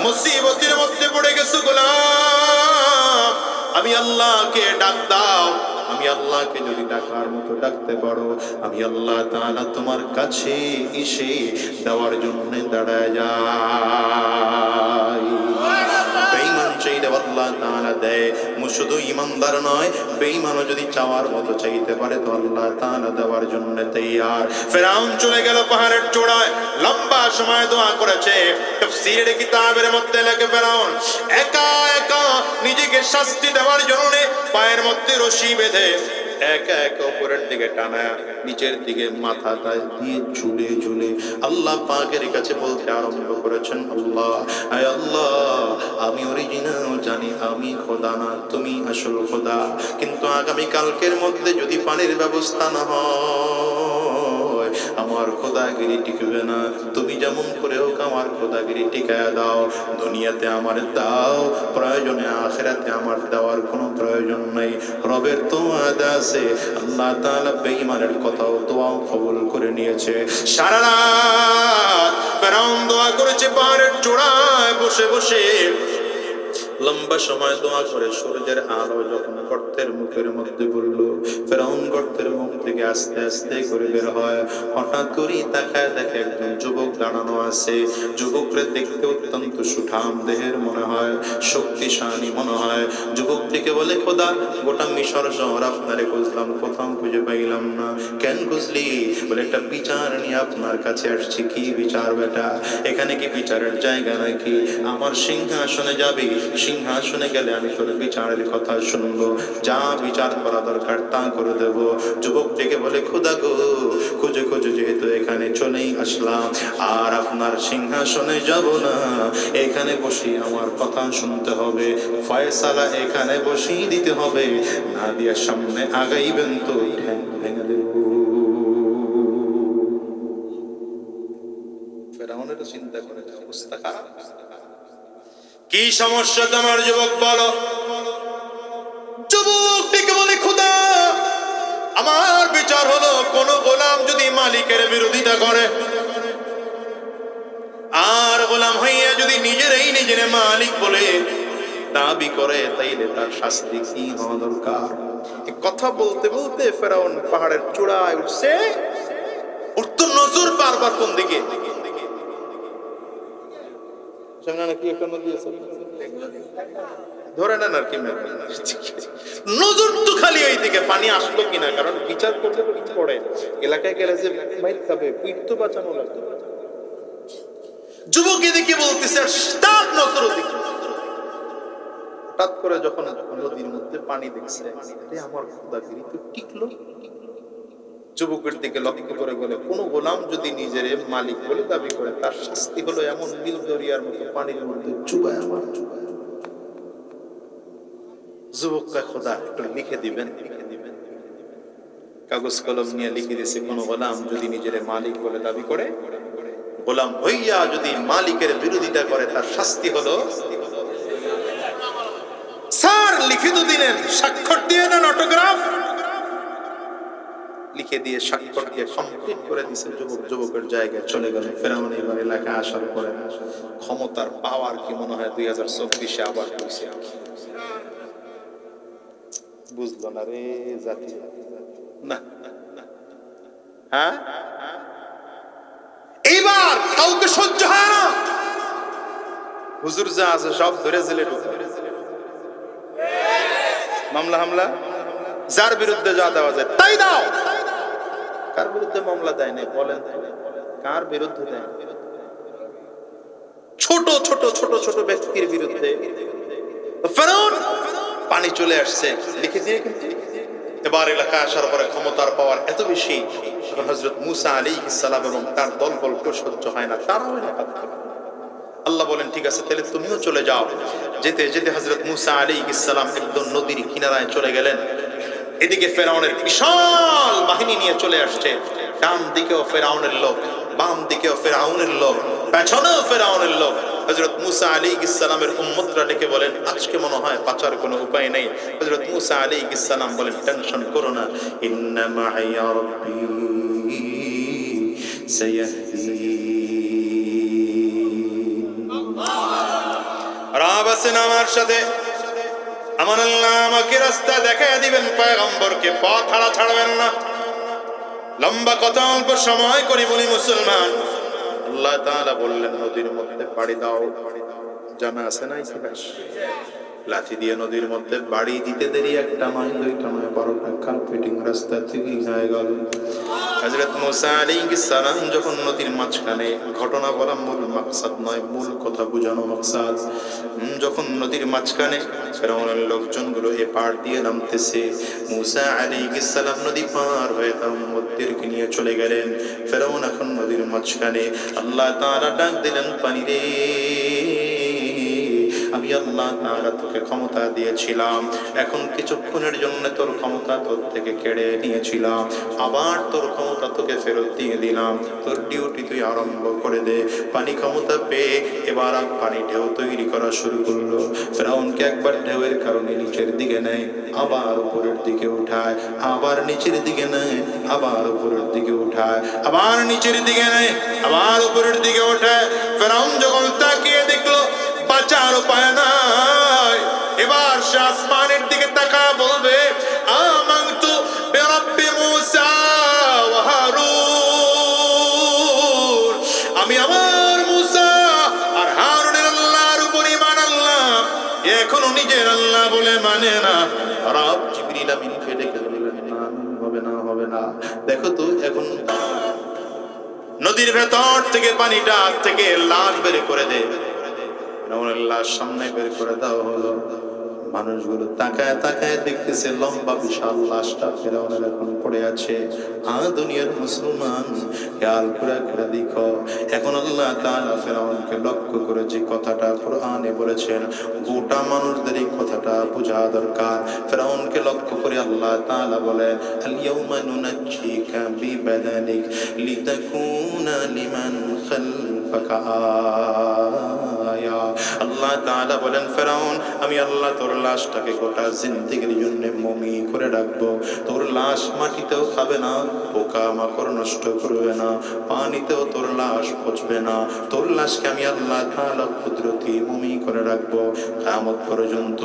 মুসিবতের মধ্যে পড়ে গেছো গোলাম আমি আল্লাহকে ডাক দাও, আমি আল্লাহকে যদি ডাকার মতো ডাকতে পারো আমি আল্লাহ তাআলা তোমার কাছে এসে দেওয়ার জন্য দাঁড়ায় যাই। বেঈমান চাইলে আল্লাহ তাআলা দেয়, শুধু ইমানদার নয় বেঈমানও যদি চাওয়ার মতো চাইতে পারে তো আল্লাহ তাআলা দেওয়ার জন্য তৈয়ার। ফেরাউন চলে গেল পাহাড়ের চূড়ায়, লম্বা সময় দোয়া করেছে। তাফসীরের কিতাবের মধ্যে লেখে ফেরাউন একা একা নিজেকে শাস্তি দেওয়ার জন্য পায়ের মধ্যে রশি বেঁধে একা একা উপরের দিকে টানা, নিচের দিকে মাথাটা দিয়ে ঝুলে ঝুলে আল্লাহ পাকের কাছে বলতে আরম্ভ করেছেন আল্লাহ, আয় আল্লাহ আমি অরিজিনাল জানি আমি খোদা না, তুমি আসল খোদা, কিন্তু আগামী কালকের মধ্যে যদি পানির ব্যবস্থা না হয় আমার খোদাগিরি টিকবে না। তুমি যেমন করে হোক আমার খোদাগিরি টিকায়া দাও, দুনিয়াতে আমার দাও, প্রয়োজনে আখিরাতে আমার দেওয়ার কোনো প্রয়োজন নাই। রবের তো ওয়াদা আছে। আল্লাহ তাআলা বেঈমানের কথাও দোয়াও কবুল করে নিয়েছে। সারা রাত ফেরাউন দোয়া করেছে পাহাড়ের চূড়ায় বসে বসে, লম্বা সময় দোয়া করে সূর্যের আলো যখন গর্তের মুখের মধ্যে পড়লো, ফেরাউন গর্তের মুখ থেকে আস্তে আস্তে করে বের হয়। হঠাৎ করে তাকায় দেখে একজন যুবক দাঁড়ানো আছে। যুবককে দেখতে অত্যন্ত সুঠাম দেহের মনে হয়, শক্তিশালী মনে হয়। যুবকটিকে বলে খোদা গোটা মিশর শহর আপনারে খুঁজলাম, কোথাও খুঁজে পাইলাম না। কেন খুঁজলি? বলে একটা বিচার নিয়ে আপনার কাছে আসছি। কি বিচার বেটা? এখানে কি বিচারের জায়গা নাকি? আমার সিংহাসনে যাবি, সিংহাসনে গেলে আমি তোর বিচারের কথা শুনবো, যা বিচার করা দরকার তা করে দেব। যুবক ডেকে বলে খোদা গো খুঁজে খুঁজে যেহেতু এখানে চলেই আসলাম, আর আপনার সিংহাসনে যাব না, এখানে বসে আমার কথা শুনতে হবে, ফয়সালা এখানে বসেই দিতে হবে, না দিয়ে সামনে আগাইবেন তো ঠ্যাং ভেঙে দেব। ফেরাউনের চিন্তা করে অবস্থা খারাপ। কি সমস্যা তোমার যুবক বলো? যুবক ডেকে বলে খোদা আমার বিচার হলো কোন গোলাম যদি মালিকের বিরোধিতা করে আর গোলাম হইয়া যদি নিজের মালিক বলে দাবি করে তাইলে তার শাস্তি কি হওয়া দরকার। কথা বলতে বলতে ফেরাউন পাহাড়ের চূড়ায় উঠছে, উঠতো নজর বারবার কোন দিকে, ধরে নেন আর কি, নজর তো খালি ওই দিকে পানি আসলো কিনা, কারণ বিচার করতে পড়ে এলাকায় গেলে যে মাইর খাবে, পিঠ তো বাঁচানো লাগবে। যুবক এদিকে বলতেছে তার নজর ওদিকে। হঠাৎ করে যখন নদীর মধ্যে পানি দেখছে, আমার খোদাগিরি তো টিকলো, যুবকের দিকে লক্ষ্য করে বলে, কোন গোলাম যদি নিজের মালিক বলে দাবি করে, তার শাস্তি হলো এমন নীল দরিয়ার মতো পানির মধ্যে চুবায় আমার চুবায়। যুবক কয়, খোদা একটু লিখে দিবেন। কাগজ কলম নিয়ে লিখে দিয়েছে, কোন গোলাম যদি নিজের মালিক বলে দাবি করে, গোলাম হইয়া যদি মালিকের বিরোধিতা করে, তার শাস্তি হলো। স্যার লিখিত দিলেন, স্বাক্ষর দিয়ে দেন, অটোগ্রাফ লিখে দিয়ে স্বাক্ষর দিয়ে কমপ্লিট করে দিয়েছে। যুবক যুবকের জায়গায় চলে গেল। ফেরাউন এবার এলাকায় আসার পরে ক্ষমতার পাওয়ার কি মনে হয় 2024-এ আবার হয়েছে। বুঝলো না রে জাতি না। হ্যাঁ, এইবার কাউকে সহ্য হয় না। হুজুর যা আছে সব ধরে জেলে ঢুকে, মামলা হামলা যার বিরুদ্ধে যা দেওয়া যায় তাই দাও। কার বিরুদ্ধে মামলা দেয় না বলেন? কার বিরুদ্ধে দেয়? ছোট ছোট ছোট ছোট ব্যক্তির বিরুদ্ধে। ফেরাউন পানি চলে আসছে লিখে দিয়ে, কিন্তু এবার এলাকায় আসার পরে ক্ষমতার পাওয়ার এত বেশি, হযরত মুসা আলাইহিস সালাম এবং তার দলবল সহ্য হয় না, তারাও এলাকা থেকে। আল্লাহ বলেন, ঠিক আছে তাহলে তুমিও চলে যাও। যেতে যেতে হযরত মুসা আলাইহিস সালাম একদম নদীর কিনারায় চলে গেলেন। এদিকে ফেরাউনের বিশাল বাহিনী নিয়ে চলে আসছে। ডান দিকেও ফেরাউনের লোক, বাম দিকেও ফেরাউনের লোক, পেছনেও ফেরাউনের লোক। হযরত মুসা আলাইহিস সালামের উম্মতরা ডেকে বলেন, আজকে মনে হয় বাঁচার কোনো উপায় নেই। হযরত মুসা আলাইহিস সালাম বলেন, টেনশন করো না, ইন্না মাইয়া রাব্বী সায়াহদিন। রব আছেন আমার সাথে, আমার আল্লাহ আমাকে রাস্তা দেখায় দিবেন, পয়গম্বরকে পথ হারা ছাড়বেন না। লম্বা কথা অল্প সময় করি বলি মুসলমান। আল্লাহ তাআলা বললেন, নদীর মধ্যে পাড়ি দাও। জানা আছে না ইতিহাস? লাঠি দিয়ে নদীর মধ্যে বাড়ি দিতে দেরি একটা নয়, দুইটা নয়, 12টা কার্পেটিং রাস্তা থেকে হয়ে গেল। হযরত মুসা আলাইহিস সালাম যখন নদীর মাঝখানে, ঘটনা বলা মূল মাকসাদ নয়, মূল কথা বোঝানো মাকসাদ। যখন নদীর মাঝখানে ফেরাউনের লোকজনগুলো এ পার দিয়ে নামতেছে, মুসা আলাইহিস সালাম নদী পার হয়ে তার উম্মতদেরকে নিয়ে চলে গেলেন। ফেরাউন এখন নদীর মাঝখানে। আল্লাহ তাআলা ডাক দিলেন, পানি রে, আমি আল্লাহ তাআলা তোকে ক্ষমতা দিয়েছিলাম, এখন কিছুক্ষণের জন্য তোর ক্ষমতা তোর থেকে কেড়ে নিয়েছিলাম, আবার তোর ক্ষমতা তোকে ফেরত দিয়ে দিলাম, তোর ডিউটি তুই আরম্ভ করে দে। পানি ক্ষমতা পেয়ে এবার পানি ঢেউ তৈরি করা শুরু করলো। ফেরাউনকে একবার ঢেউয়ের কারণে নিচের দিকে নেয়, আবার উপরের দিকে উঠায়, আবার নিচের দিকে নেয়, আবার উপরের দিকে উঠায়, আবার নিচের দিকে নেয়, আবার উপরের দিকে উঠায়। ফেরাউন যখন তাকিয়ে দেখলো বাঁচার উপায় নাই, এবার সে আসমানের দিকে তাকা বলবে, আমানতু বিরাব্বি মুসা ওয়া হারুন, আমি আমার মুসা আর হারুনের আল্লাহর উপর ঈমান আনলাম। এখনো নিজের আল্লাহ বলে মানে না। রব জিবরিল আমিনকে ডেকে বললেন, না হবে না, হবে না। দেখো তো এখন নদীর ভেতর থেকে পানিটা থেকে লাশ বের করে দে। লাশ সামনে বের করে দেওয়া হলো। মানুষগুলো তাকায় তাকায় দেখতেছে লম্বা বিশাল লাশটা ফেরাউনের এখন পড়ে আছে। দুনিয়ার মুসলমান খেয়াল করে করে দেখো, এখন আল্লাহ তাআলা ফেরাউনকে লক্ষ্য করে যে কথাটা কোরআনে বলেছেন, গোটা মানুষদের এই কথাটা বোঝা দরকার। ফেরাউনকে লক্ষ্য করে আল্লাহ তাআলা বলেন, আল ইয়াউমা নুনাজ্জিকা বিবাদানিক লিতাকুনা লিমান খালফাকা আয়া। আল্লাহ তাআলা বলেন, ফেরাউন আমি আল্লাহ তোর লাশটাকে গোটা জিন্দেগির জন্য মমি করে রাখবো। তোর লাশ মাটিতেও খাবে না, পোকা মাকড় নষ্ট করবে না, পানিতেও তোর লাশ পচবে না। তোর লাশকে আমি আল্লাহ তাআলা কুদরতি মমি করে রাখবো। কিয়ামত পর্যন্ত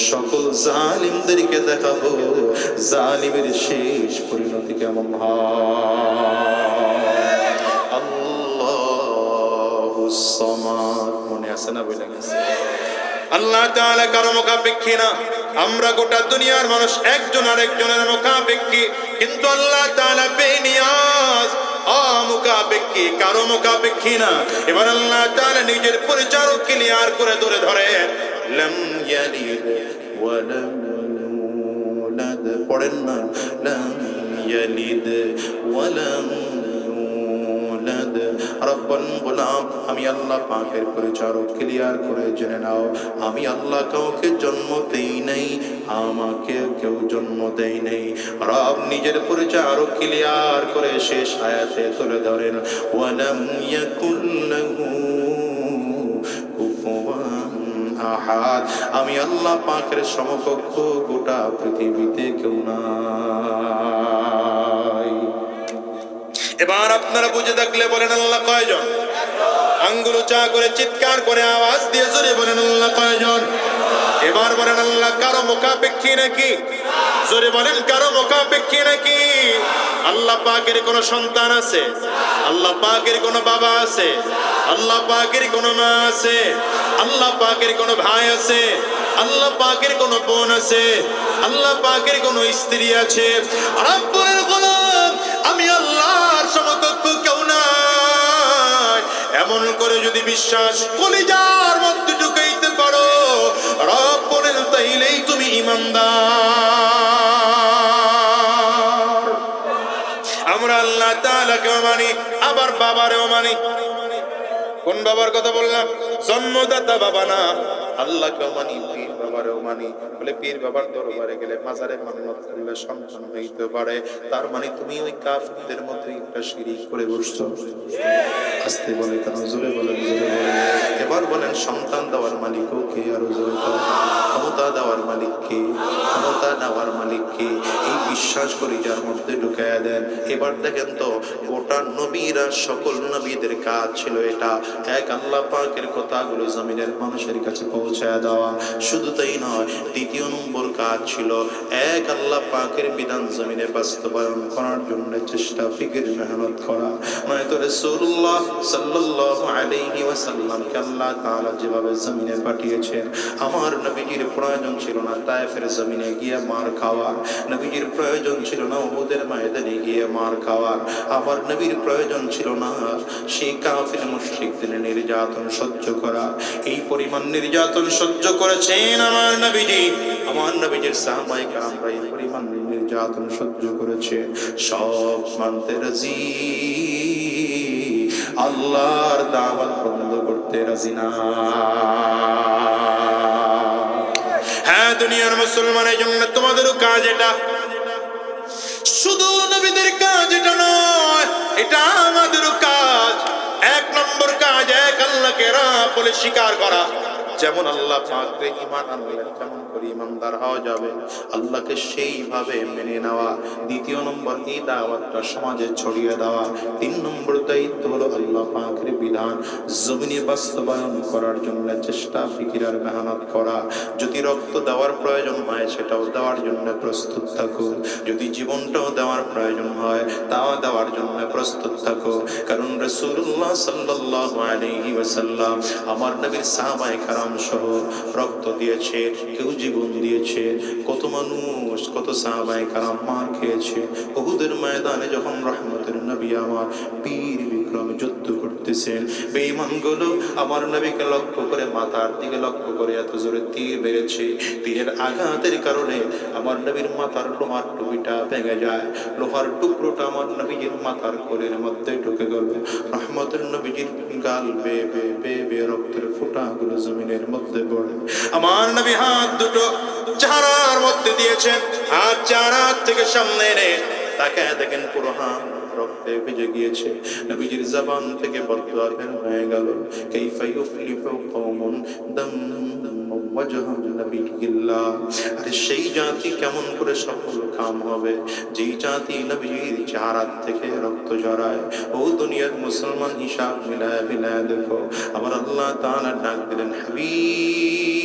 সকল জালিমদেরকে দেখাবো জালিমের শেষ পরিণতি কেমন হয়। আল্লাহুস সামাদ, মনে আছে না? বলে গেছে আল্লাহ তাআলা কারো মুখাপেক্ষী না। আমরা গোটা দুনিয়ার মানুষ একজন আরেকজনের মুখাপেক্ষী, কিন্তু আল্লাহ তাআলা বেনিয়াজ, অমুখাপেক্ষী, কারো মুখাপেক্ষী না। এবার আল্লাহ তাআলা নিজের পরিচয় ক্লিয়ার করে ধরে লাম ইয়ালিদ ওয়া লাম ইউলাদ, পড়েন না, লাম ইয়ালিদ ওয়া লাম ইউলাদ। রব্বান গোলাম, আমি আল্লাহ পাকের পরিচারক, ক্লিয়ার করে জেনে নাও, আমি আল্লাহ কাউকে জন্ম দেই নাই, আমাকে কেউ জন্ম দেয় নাই। রব নিজের পরিচারক ক্লিয়ার করে শেষ আয়াতে তুলে ধরেন, ওয়া লাম ইয়াকুল লাহু কুফুয়ান আহাদ। আমি আল্লাহ পাকের সমকক্ষ গোটা পৃথিবীতে কেউ নাই। এবার আপনারা বুঝে থাকলে বলেন আল্লাহ কয়জন? আঙ্গুল উঁচা করে চিৎকার করে আওয়াজ দিয়ে জোরে বলেন আল্লাহ কয়জন? এবার বলেন আল্লাহ কারো মুখাপেক্ষী নাকি? জোরে বলেন কারো মুখাপেক্ষী নাকি? আল্লাহ পাকের কোনো সন্তান আছে? আল্লাহ পাকের কোনো বাবা আছে? আল্লাহ পাকের কোনো মা আছে? আল্লাহ পাকের কোনো ভাই আছে? আল্লাহ পাকের কোনো বোন আছে? আল্লাহ পাকের কোনো স্ত্রী আছে? রব্বুল গোলাম, আমি আল্লাহর সমকক্ষ কেউ নাই। এমন করে যদি বিশ্বাস কলিজার মধ্যে ঢুকাইতে পারো, রব বলেন তাইলেই তুমি ঈমানদার। আমরা আল্লাহ তাআলাকেও মানি, আবার বাবারেও মানি। কোন বাবার কথা বললাম? জন্মদাতা বাবা না, আল্লাহকেও মানি, পীর বাবারেও মানি। বলে পীর বাবার দরবারে গেলে, মাজারে মান্নত করলে সন্তান হইতে পারে, তার মানে তুমি ওই কাফিরদের মতো একটা শিরিক করে বসছো। আস্তে বলে কেন? জোরে বলেন, জোরে বলেন। এবার বলেন সন্তান দেওয়ার মালিকও কে? আরো জোরে বলেন। ক্ষমতা দেওয়ার মালিক কে? ক্ষমতা দেওয়ার মালিক কে? এই বিশ্বাস করি যার মধ্যে ঢুকাইয়া দেন। এবার দেখেন তো, গোটা নবীরা, সকল নবীদের কাজ ছিল এটা, এক আল্লাহ পাকের কথাগুলো জমিনের মানুষের কাছে পৌঁছায় দেওয়া। শুধু তাই নয়, দ্বিতীয় নম্বর কাজ ছিল এক আল্লাহ পাকের বিধান জমিনে বাস্তবায়ন করার জন্য চেষ্টা, ফিকির, মেহনত করা। নয়তো রাসূলুল্লাহ সাল্লাল্লাহু আলাইহি ওয়াসাল্লামকে আল্লাহ তাআলা যেভাবে জমিনে পাঠিয়েছেন, আমার নবীজির প্রয়োজন ছিল না তায়েফের জমিনে গিয়ে মার খাওয়ার, নবীজির প্রয়োজন ছিল না উহুদের ময়দানে গিয়ে মার খাওয়ার, আমার নবীর প্রয়োজন ছিল না সেই কাফির মুশরিকদের নির্যাতন সহ্য করা। এই পরিমাণ নির্যাতন সহ্য করেছেন আমার নবীজি, আমার নবীজির সাহাবায়ে কেরামরা এই পরিমাণ নির্যাতন সহ্য করেছে, সব মানতে রাজি, আল্লাহর দাওয়াত বন্ধ করতে রাজি না। হ্যাঁ, দুনিয়ার মুসলমানের জন্য তোমাদেরও কাজ এটা, শুধু নবীদের কাজ এটা নয়, এটা আমাদেরও কাজ। এক নম্বর কাজ, এক আল্লাহকে রব বলে স্বীকার করা। যেমন আল্লাহ পাককে ঈমান আনলে যেমন করে ঈমানদার হওয়া যাবে, আল্লাহকে সেইভাবে মেনে নেওয়া। দ্বিতীয় নম্বর, এই দাওয়াতটা সমাজে ছড়িয়ে দেওয়া। তিন নম্বর দায়িত্ব হলো আল্লাহ পাকের বিধান জমিনে বাস্তবায়ন করার জন্য চেষ্টা, ফিকির আর মেহনত করা। যদি রক্ত দেওয়ার প্রয়োজন হয় সেটাও দেওয়ার জন্য প্রস্তুত থাকো, যদি জীবনটাও দেওয়ার প্রয়োজন হয় তাও দেওয়ার জন্য প্রস্তুত থাকো। কারণ রাসূলুল্লাহ সাল্লাল্লাহু আলাইহি ওয়াসাল্লাম আমার নবীর সাহাবায়ে কেরাম সহ রক্ত দিয়েছে, কেউ জীবন দিয়েছে। কত মানুষ, কত সাহাবায়ে কেরাম মার খেয়েছে। উহুদের ময়দানে যখন রহমতের নবী আমার বীর বিক্রমে যুদ্ধ করতেছেন, বেঈমানগুলো আমার নবীকে লক্ষ্য করে, মাথার দিকে লক্ষ্য করে এত জোরে তীর বেড়েছে, তীরের আঘাতের কারণে আমার নবীর মাথার লোহার টুপিটা ভেঙে যায়, লোহার টুকরোটা আমার নবীর মাথার কোলের মধ্যে ঢুকে গেল। রহমতের নবীজির গাল বেয়ে বেয়ে বেয়ে বেয়ে রক্তের ফোঁটাগুলো জমিনের মধ্যে পড়ে। আমার নবী হাত দুটো চেহারার মধ্যে দিয়েছেন, হাত চার হাত থেকে সামনে এনে তাকায় দেখেন পুরো হাত রক্তে ভিজে গিয়েছে। নবীজির জবান থেকে বদদুয়া বের হয়ে গেল, কাইফা ইউফলিহু কওমুন দাম্মু ওয়াজহা নবিয়্যিল্লাহ। আরে সেই জাতি কেমন করে সফল কাম হবে যেই জাতি নবীর চেহারা থেকে রক্ত ঝরায়। ও দুনিয়ার মুসলমান, হিসাব মিলায় মিলায় দেখো, আমার আল্লাহ তাআলা ডাক দিলেন, হাবিব,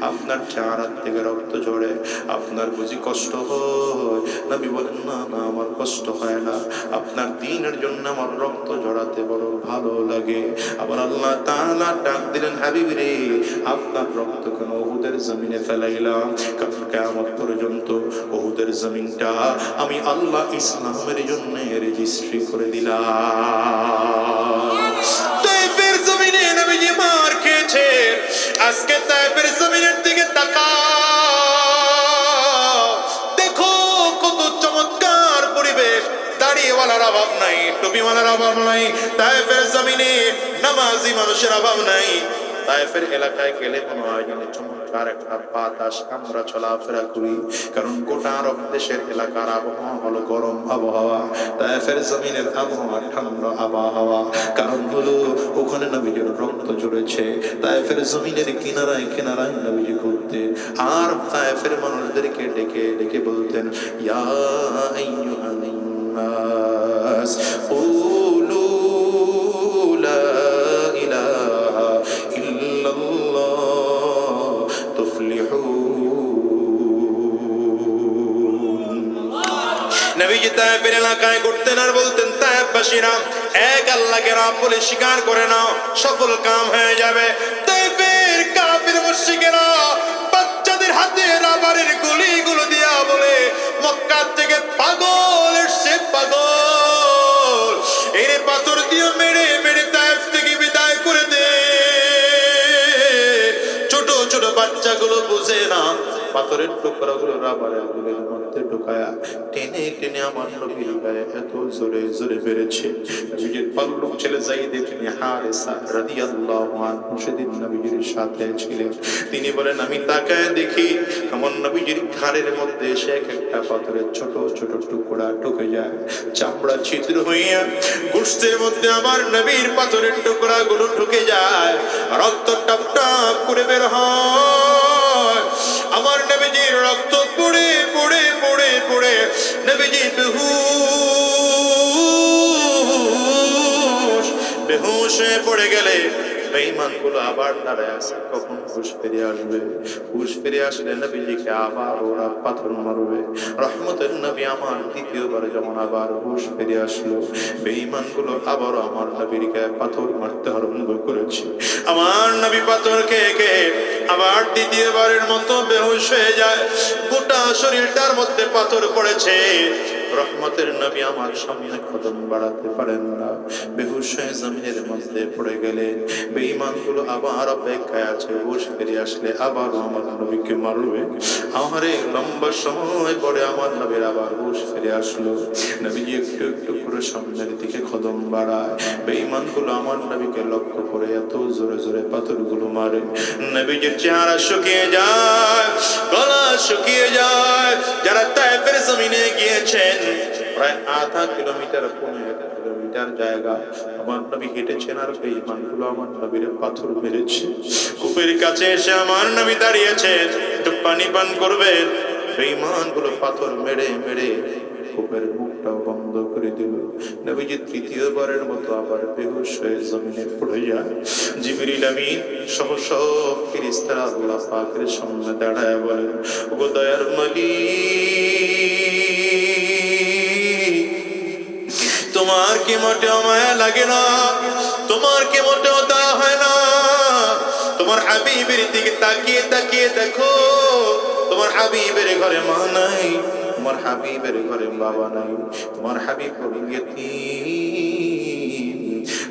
আপনার চেহারা থেকে রক্ত ঝরে, আপনার বুঝি কষ্ট হয়? নবী বলেন, না না, আমার কষ্ট হয় না, আপনার দ্বীনের জন্য আমার রক্ত ঝরাতে বড় ভালো লাগে। আবার আল্লাহ তাআলা ডাক দিলেন, হাবিব রে, আপনার রক্ত কেন উহুদের জমিনে ফেলাইলাম? কারণ কিয়ামত পর্যন্ত উহুদের জমিনটা আমি আল্লাহ ইসলামের জন্য রেজিস্ট্রি করে দিলাম। তায়েফের জমিনে নবীজি মার খেয়েছে, আজকে তায়েফের জমিনের দিকে তাকাও, টুপিওয়ালার অভাব নাই, তায়েফের জমিনে নামাজি মানুষের অভাব নাই। তায়েফের এলাকায় গেলে মনে হয় যেন চমৎকার একটা বাতাস আমরা চলাফেরা করি, কারণ গোটা আরব দেশের এলাকার আবহাওয়া হলো গরম আবহাওয়া, তায়েফের জমিনের আবহাওয়া ঠান্ডা আবহাওয়া। কারণ হলো ওখানে নবীজির রক্ত ঝরেছে, তায়েফের জমিনের কিনারায় কিনারায় নবীজি ঘুরতে, আর তায়েফের মানুষদেরকে ডেকে ডেকে বলতেন, ইয়া আইয়ুহান নাস কুলু লা ইলাহা ইল্লাল্লাহ তুফলিহুন। নবীজি তায়েফের এলাকায় ঘুরতেন আর বলতেন, তায়েফবাসীরা এক আল্লাহকে রব বলে স্বীকার করে নাও, সফল কাম হয়ে যাবে। তায়েফের কাফির মুশরিকেরা বাচ্চাদের হাতে রাবারের গুলিগুলো দিয়া বলে, মক্কা থেকে পাগল এসছে পাগল, এর পাথর দিয়ে মেরে মেরে তায়েফ থেকে বিদায় করে দে। ছোট ছোট বাচ্চাগুলো বুঝে না, পাথরের টুকরাগুলো রাবারের গুলির মধ্যে ঢুকায়া টেনে টেনে আমার নবীর গায়ে এত জোরে জোরে বেড়েছে। নবীজির পাল্লু ছেলে যায়েদ ইবনে হারেসা রাদিয়াল্লাহু আনহু সেদিন নবীজির সাথে ছিলেন। তিনি বলেন, আমি তাকায় দেখি আমার নবীজির ঘাড়ের মধ্যে এসে এক একটা পাথরের ছোট ছোট টুকরা ঢুকে যায়, চামড়া ছিদ্র হইয়া গোশতের মধ্যে আমার নবীর পাথরের টুকরাগুলো ঢুকে যায়, রক্ত টপ টপ করে বের হয়। আমার নবীজির রক্ত পড়ে পড়ে পড়ে পড়ে নবীজি বেহুশ হয়ে পড়ে গেলে বেঈমানগুলো আবার দাঁড়ায় আছে, কখন হুঁশ ফিরে আসবে। হুঁশ ফিরে আসলে নবীজিকে আবার ওরা পাথর মারবে। রহমতের নবী আমার দ্বিতীয়বার যখন আবার হুঁশ ফিরে আসলো, বেঈমানগুলো আবারও আমার নবীর গায়ে পাথর মারতে আরম্ভ করেছে। আমার নবী পাথর খেয়ে খেয়ে আবার দ্বিতীয়বারের মতো বেহুশ হয়ে যায়, গোটা শরীরটার মধ্যে পাথর পড়েছে। রহমতের নবী আমার সামনে কদম বাড়াতে পারেন না, বেহুশ হয়ে জমিনের মধ্যে পড়ে গেলে বেঈমানগুলো আবার অপেক্ষায় আছে, হুঁশ ফিরে আসলে আবারও আমার নবীকে মারবে। আমারে লম্বা সময় পরে আমার নবীর আবার হুঁশ ফিরে আসলো। নবীজি একটু একটু করে সামনের দিকে কদম বাড়ায়, বেঈমানগুলো আমার নবীকে লক্ষ্য করে এত জোরে জোরে পাথরগুলো মারে, নবীজির চেহারা শুকিয়ে যায়, গলা শুকিয়ে যায়। যারা তায়েফের জমিনে গিয়েছেন প্রায় আধা কিলোমিটার 15 কিলোমিটার জায়গা আমার নবী হেঁটেছেন, আর বেঈমানগুলো আমার নবীর পাথর মেরেছে। কূপের কাছে এসে আমার নবী দাঁড়িয়েছেন, একটু পানি পান করবেন, বেঈমানগুলো পাথর মেরে মেরে কূপের মুখটাও বন্ধ করে দিল। নবীজি তৃতীয়বারের মতো আবার বেহুশ হয়ে জমিনে পড়ে যায়। জিবরিল আমিন সহ সব ফেরেশতারা আল্লাহ পাকের সামনে দাঁড়ায় বলেন, ওগো দয়ার মালিক, তোমার কি মোটেও মায়া লাগে না? তোমার কি মোটেও দয়া হয় না? তোমার হাবিবের দিকে তাকিয়ে তাকিয়ে দেখো, তোমার হাবিবের ঘরে মা নাই, তোমার হাবিবের ঘরে বাবা নাই, তোমার হাবিব ইয়াতীম।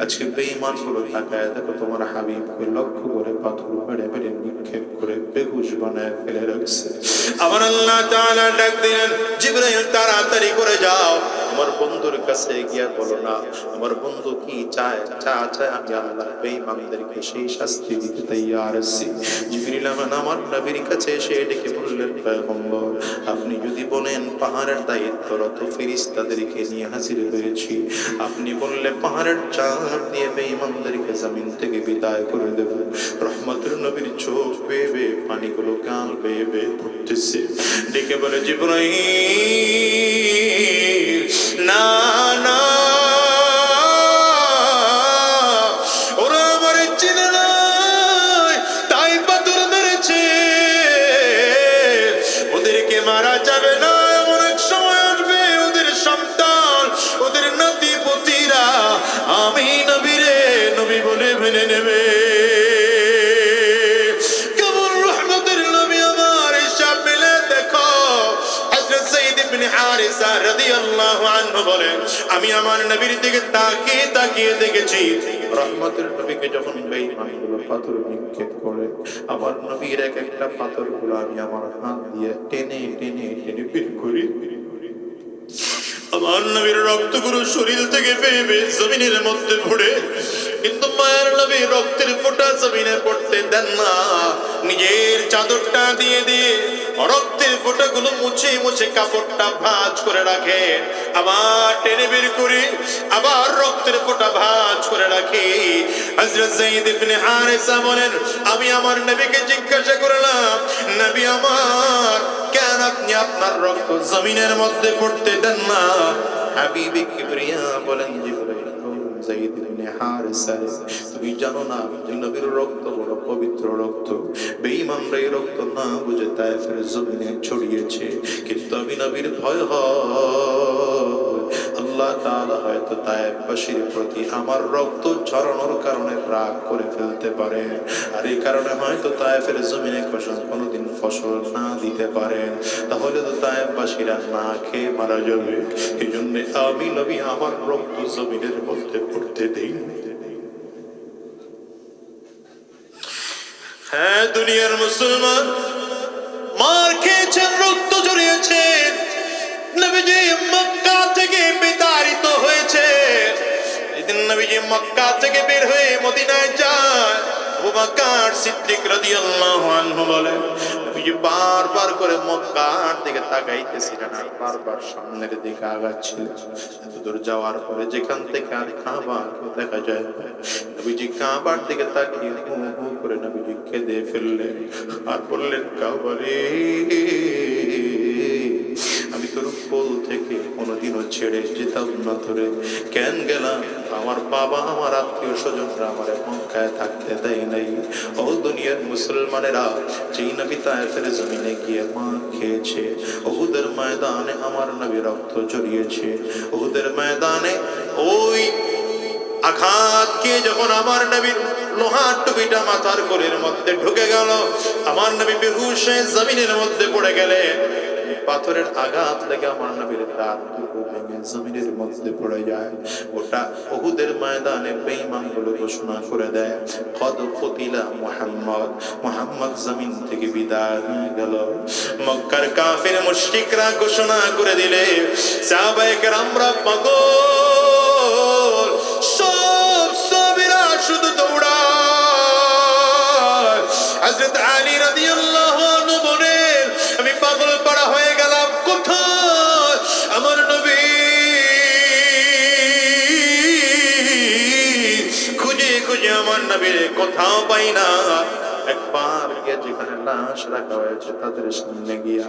আজকে বেঈমানগুলো তাকায় দেখো, তোমার হাবিবকে লক্ষ্য করে পাথর মেরে মেরে নিক্ষেপ করে বেহুশ বানায় ফেলে রাখছে। আমার আল্লাহ তাআলা ডাক দিলেন, জিবরাইল তাড়াতাড়ি করে যাও, আমার বন্ধুর কাছে গিয়া বলো না আমার বন্ধু কি চায়, চায় আমি আল্লাহ বেঈমানদেরকে সেই শাস্তি দিতে তৈয়ার আছি। জিবরিল আমার নবীর কাছে এসে ডেকে বললেন, পয়গম্বর আপনি যদি বলেন পাহাড়ের দায়িত্বরত ফেরেশতাদেরকে নিয়ে হাজির হয়েছি, আপনি বললে পাহাড়ের চার দিয়ে বেঈমানদেরকে জমিন থেকে বিদায় করে দেব। রহমতের নবীর চোখ বেয়ে বেয়ে পানিগুলো গাল বেয়ে বেয়ে পড়তেছে। ডেকে বলে, জিবরাইল না না, ওরা আমার চিনে নাই তাই পাথর মেরেছে, ওদেরকে মারা যাবে না। এমন এক সময় আসবে ওদের সন্তান, ওদের নাতি পুতিরা আমি নবীরে নবী বলে মেনে নেবে। কেমন রহমতের নবী আমার, হিসাব মিলে দেখো। হযরত যায়েদ ইবনে হারেসা রাদিয়াল্লাহু আনহু বলেন, আমি আমার নবীর দিকে তাকিয়ে তাকিয়ে দেখেছি, রহমতের নবীকে যখন বেঈমানগুলো পাথর নিক্ষেপ করে, আমার নবীর এক একটা পাথরগুলো আমি আমার হাত দিয়ে টেনে টেনে টেনে বের করি। আমার নবীর রক্তগুলো শরীর থেকে বেয়ে বেয়ে জমিনের মধ্যে পড়ে, কিন্তু মায়ের নবী রক্তের ফোঁটা জমিনে পড়তে দেন না। নিজের চাদরটা দিয়ে দিয়ে রক্তের ফোঁটাগুলো মুছে মুছে কাপড়টা ভাঁজ করে রাখে, আবার টেনে বের করে আবার রক্তের ফোঁটা ভাঁজ করে রাখে। হযরত যায়েদ ইবনে হারেসা বলেন, আমি আমার নবীকে জিজ্ঞাসা করলাম, নবী আমার, কেন আপনি আপনার রক্ত জমিনের মধ্যে পড়তে দেন না? হাবিবে কিবরিয়া বলেন, জিবরাইল যায়েদ ইবনে হারেসা, তুমি জানো না যে নবীর রক্ত বড় পবিত্র রক্ত, বেঈমানরা এই রক্ত না বুঝে তায়েফের জমিনে ছড়িয়েছে, কিন্তু আমি নবীর ভয় হয় আল্লাহ তাআলা হয়তো তায়েফবাসীর প্রতি আমার রক্ত ঝরানোর কারণে রাগ করে ফেলতে পারে, আর এই কারণে হয়তো তায়েফের জমিনে কোনোদিন ফসল না দিতে পারেন, তাহলে তো তায়েফবাসীরা না খেয়ে মারা যাবে। এই জন্য আমি নবী আমার রক্ত জমিনের মধ্যে পড়তে দেই। হ্যাঁ, দুনিয়ার মুসলমান মার খেয়েছেন, রক্ত ঝরিয়েছেন, নবীজি মক্কা থেকে বিতাড়িত হয়েছে। যেদিন নবীজি মক্কা থেকে বের হয়ে মদিনায় যায়, আবু বকর সিদ্দিক রাদিয়াল্লাহু আনহু বলেন, নবীজি বারবার করে মক্কার দিকে তাকাইতেছিলেন আর বারবার সামনের দিকে আগাচ্ছিলেন। এতদূর যাওয়ার পরে যেখান থেকে আর কাবাকে দেখা যায়, নবীজি কাবার দিকে তাকিয়ে হু হু করে নবীজি কেঁদে ফেললেন আর বললেন, কাবা রে, আমি তোর কোল থেকে কোনোদিনও ছেড়ে যেতাম না, ধরে কেন গেলাম? আমার বাবা, আমার আত্মীয় স্বজনরা আমার মক্কায় থাকতে দেয় নাই। ও দুনিয়ার মুসলমানেরা, যেই নবী তায়েফের জমিনে গিয়ে মার খেয়েছে, উহুদের ময়দানে আমার নবী রক্ত ঝরিয়েছে, উহুদের ময়দানে ওই আঘাত কে যখন আমার নবীর লোহার টুপিটা মাথার কোলের মধ্যে ঢুকে গেল, আমার নবী বেহুশ হয়ে জমিনের মধ্যে পড়ে গেলেন। পাথরের আঘাত লেগে আমার নবীর দাঁত দুটো ভেঙে জমিনের মধ্যে পড়ে যায়। ওটা উহুদের ময়দানে বেঈমানগুলো ঘোষণা করে দেয়, কদ কুতিলা মুহাম্মদ, মুহাম্মদ জমিন থেকে বিদায় হয়ে গেল। মক্কার কাফির মুশরিকরা ঘোষণা করে দিলে, সাহাবায়ে কেরামরা পাগল, সব সাহাবীরা শুধু দৌড়ায়। হযরত আলী রাদিয়াল্লাহু আনহু বলেন, আমি পাগল পাড়া হয়ে গেলাম, কোথায় আমার নবী? খুঁজে খুঁজে আমার নবীর কোথাও পাই না। একবার গিয়ে যেখানে লাশ রাখা হয়েছে তাদের সামনে গিয়া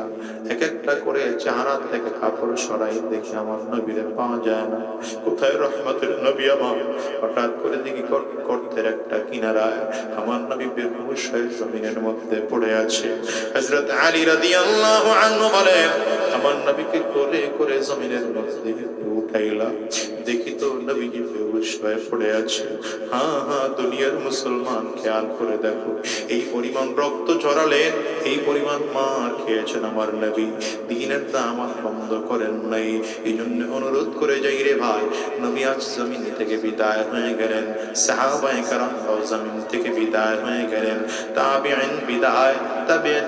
এক একটা করে চেহারা থেকে কাপড় সরাই দেখি আমার নবীরে পাওয়া যায় না। কোথায় রহমতের নবী আমার? হঠাৎ করে দেখি গর্তের একটা কিনারায় আমার নবী বেহুশ হয়ে জমিনের মধ্যে পড়ে আছে। হযরত আলী রাদিয়াল্লাহু আনহু বলেন, আমার নবীকে কোলে করে জমিনের মধ্যে উঠাইলাম, দেখি তো নবীজি বেহুশ হয়ে পড়ে আছে। হ্যাঁ হ্যাঁ, দুনিয়ার মুসলমান, খেয়াল করে দেখো, এই পরিমাণ রক্ত ঝরালেন, এই পরিমাণ মার খেয়েছেন আমার নবী, দ্বীনের দাওয়াত বন্ধ করেন নাই। এই জন্য অনুরোধ করে যাই রে ভাই, নবী আজ জমিন থেকে বিদায় হয়ে গেলেন, সাহাবায়ে কেরামরাও জমিন থেকে বিদায় হয়ে গেলেন, তাবিঈন বিদায়,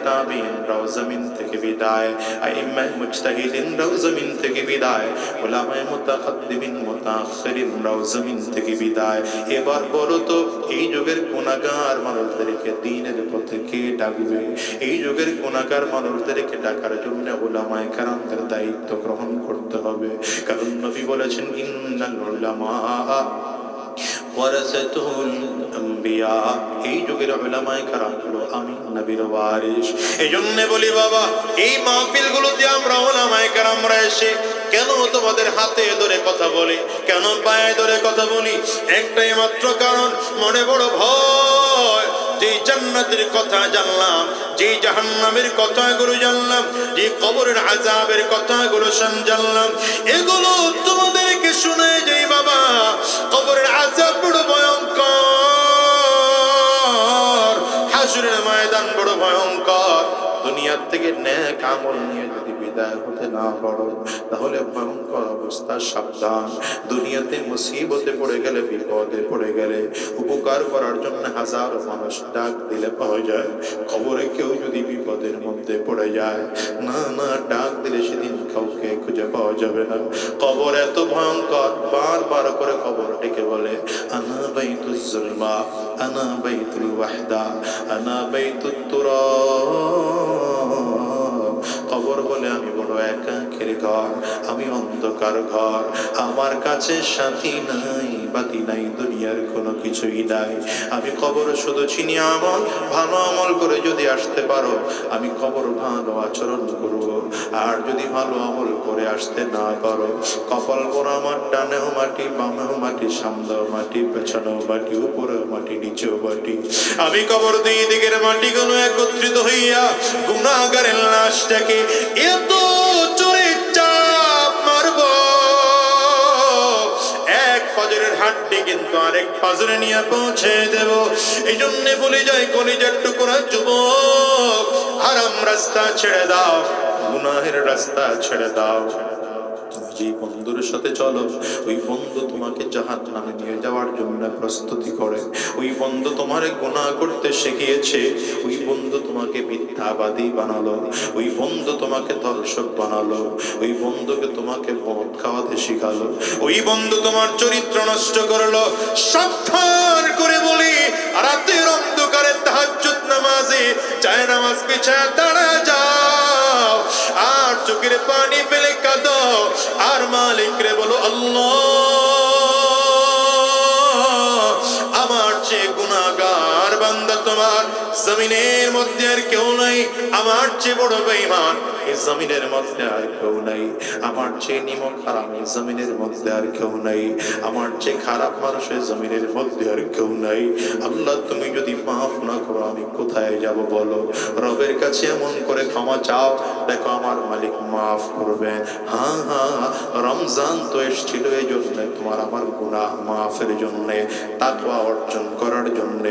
তাবিঈনরাও জমিন থেকে বিদায়, আইম্মায়ে মুজতাহিদিনরাও জমিন থেকে বিদায়, উলামায়ে মুতাকাদ্দিমিন মুতাআখিরিনরাও জমিন থেকে বিদায়। এবার বলো তো, এই যুগের গুনাহগার মানুষদেরকে দ্বীনের পথে কে ডাকবে? এই যুগের গুনাহগার মানুষদেরকে ডাকার জন্য উলামায়ে কেরামদের দায়িত্ব গ্রহণ করতে হবে। কারণ নবী বলেছেন, ইন্নাল উলামা ওয়ারাসাতুল আম্বিয়া, এই যুগের উলামায়ে কেরাম হলো আমি নবীর ওয়ারিস। এইজন্য বলি বাবা, এই মাহফিলগুলোতে আমরা উলামায়ে কেরামরা এসে কেন তোমাদের হাতে ধরে কথা বলি, কেন পায়ে ধরে কথা বলি? একটাই মাত্র কারণ, মনে বড় ভয়। যে জান্নাতের কথা জানলাম, যে জাহান্নামের কথাগুলো জানলাম, যে কবরের আযাবের কথাগুলো জানলাম, এগুলো তোমাদেরকে শুনে যাই বাবা, কবরের আযাব বড় ভয়ঙ্কর, হাসরের ময়দান বড় ভয়ঙ্কর। দুনিয়ার থেকে নেক আমল নিয়ে যদি বিদায় হতে না পারো, তাহলে ভয়ঙ্কর অবস্থা সাবধান। দুনিয়াতে মুসিবতে পড়ে গেলে, বিপদে পড়ে গেলে উপকার করার জন্য হাজার মানুষ ডাক দিলে পাওয়া যায়, খবরে কেউ যদি বিপদের মধ্যে পড়ে যায়, না না ডাক দিলে সেদিন কাউকে খুঁজে পাওয়া যাবে না। কবর এত ভয়ঙ্কর, বারবার করে কবর ডেকে বলে আনা বাইতুজ জুলমা, আনা বাইতুল ওয়াহদা, আনা বাইতুত তুরাব। কবর বলে আমি বড় একাকির ঘর, আমি অন্ধকার ঘর, আমার কাছে সাথী নাই, বাতি নাই, দুনিয়ার কোনো কিছুই নাই। আমি কবর শুধু চিনি আমল, ভালো আমল করে যদি আসতে পারো আমি কবর ভালো আচরণ করব। আর যদি ভালো আমল করে আসতে না পারো, কপাল পোড়া আমার ডানেও মাটি, বামেও মাটি, সামনেও মাটি, পেছনেও মাটি, উপরেও মাটি, নিচেও মাটি। আমি কবর দুই দিকের মাটিগুলো একত্রিত হইয়া গুনাহগারের লাশটাকে এত জোরে চাপ মারব, এক পাজরের হাড্ডি কিন্তু আরেক পাজরে নিয়ে পৌঁছে দেব। এই জন্য বলে যায় কলিজার টুকরা যুবক, হারাম রাস্তা ছেড়ে দাও, গুনাহের রাস্তা ছেড়ে দাও। যে বন্ধুর সাথে চলো, ওই বন্ধু তোমাকে জাহান্নামে নিয়ে যাওয়ার জন্য প্রস্তুতি করে। ওই বন্ধু তোমারে গুনাহ করতে শিখিয়েছে, ওই বন্ধু তোমাকে মিথ্যাবাদী বানালো, ওই বন্ধু তোমাকে দর্শক বানালো, ওই বন্ধুকে তোমাকে মদ খাওয়াতে শিখালো, ওই বন্ধু তোমার চরিত্র নষ্ট করলো। সাবধান করে বলি, রাতের অন্ধকারে তাহাজ্জুদ নামাজে চায় নামাজ বিছায় দাঁড়া যাও, আর চোখের পানি ফেলে কাঁদো, আর মালিক রে বলো আল্লাহ, আমার চেয়ে গুনাহগার বান্দা তোমার জমিনের মধ্যে আর কেউ নাই, আমার চেয়ে বড় বেঈমান এই জমিনের মধ্যে আর কেউ নাই, আমার চেয়ে নিমক হারাম এই জমিনের মধ্যে আর কেউ নাই, আমার চেয়ে খারাপ মানুষ এই জমিনের মধ্যে আর কেউ নাই। আল্লাহ তুমি যদি মাফ না করো আমি কোথায় যাব বলো? রবের কাছে এমন করে ক্ষমা চাও, দেখো আমার মালিক মাফ করবেন। হ্যাঁ হ্যাঁ, রমজান তো এসেছিল এই জন্য, তোমার আমার গুনাহ মাফের জন্য, তাকওয়া অর্জন করার জন্য।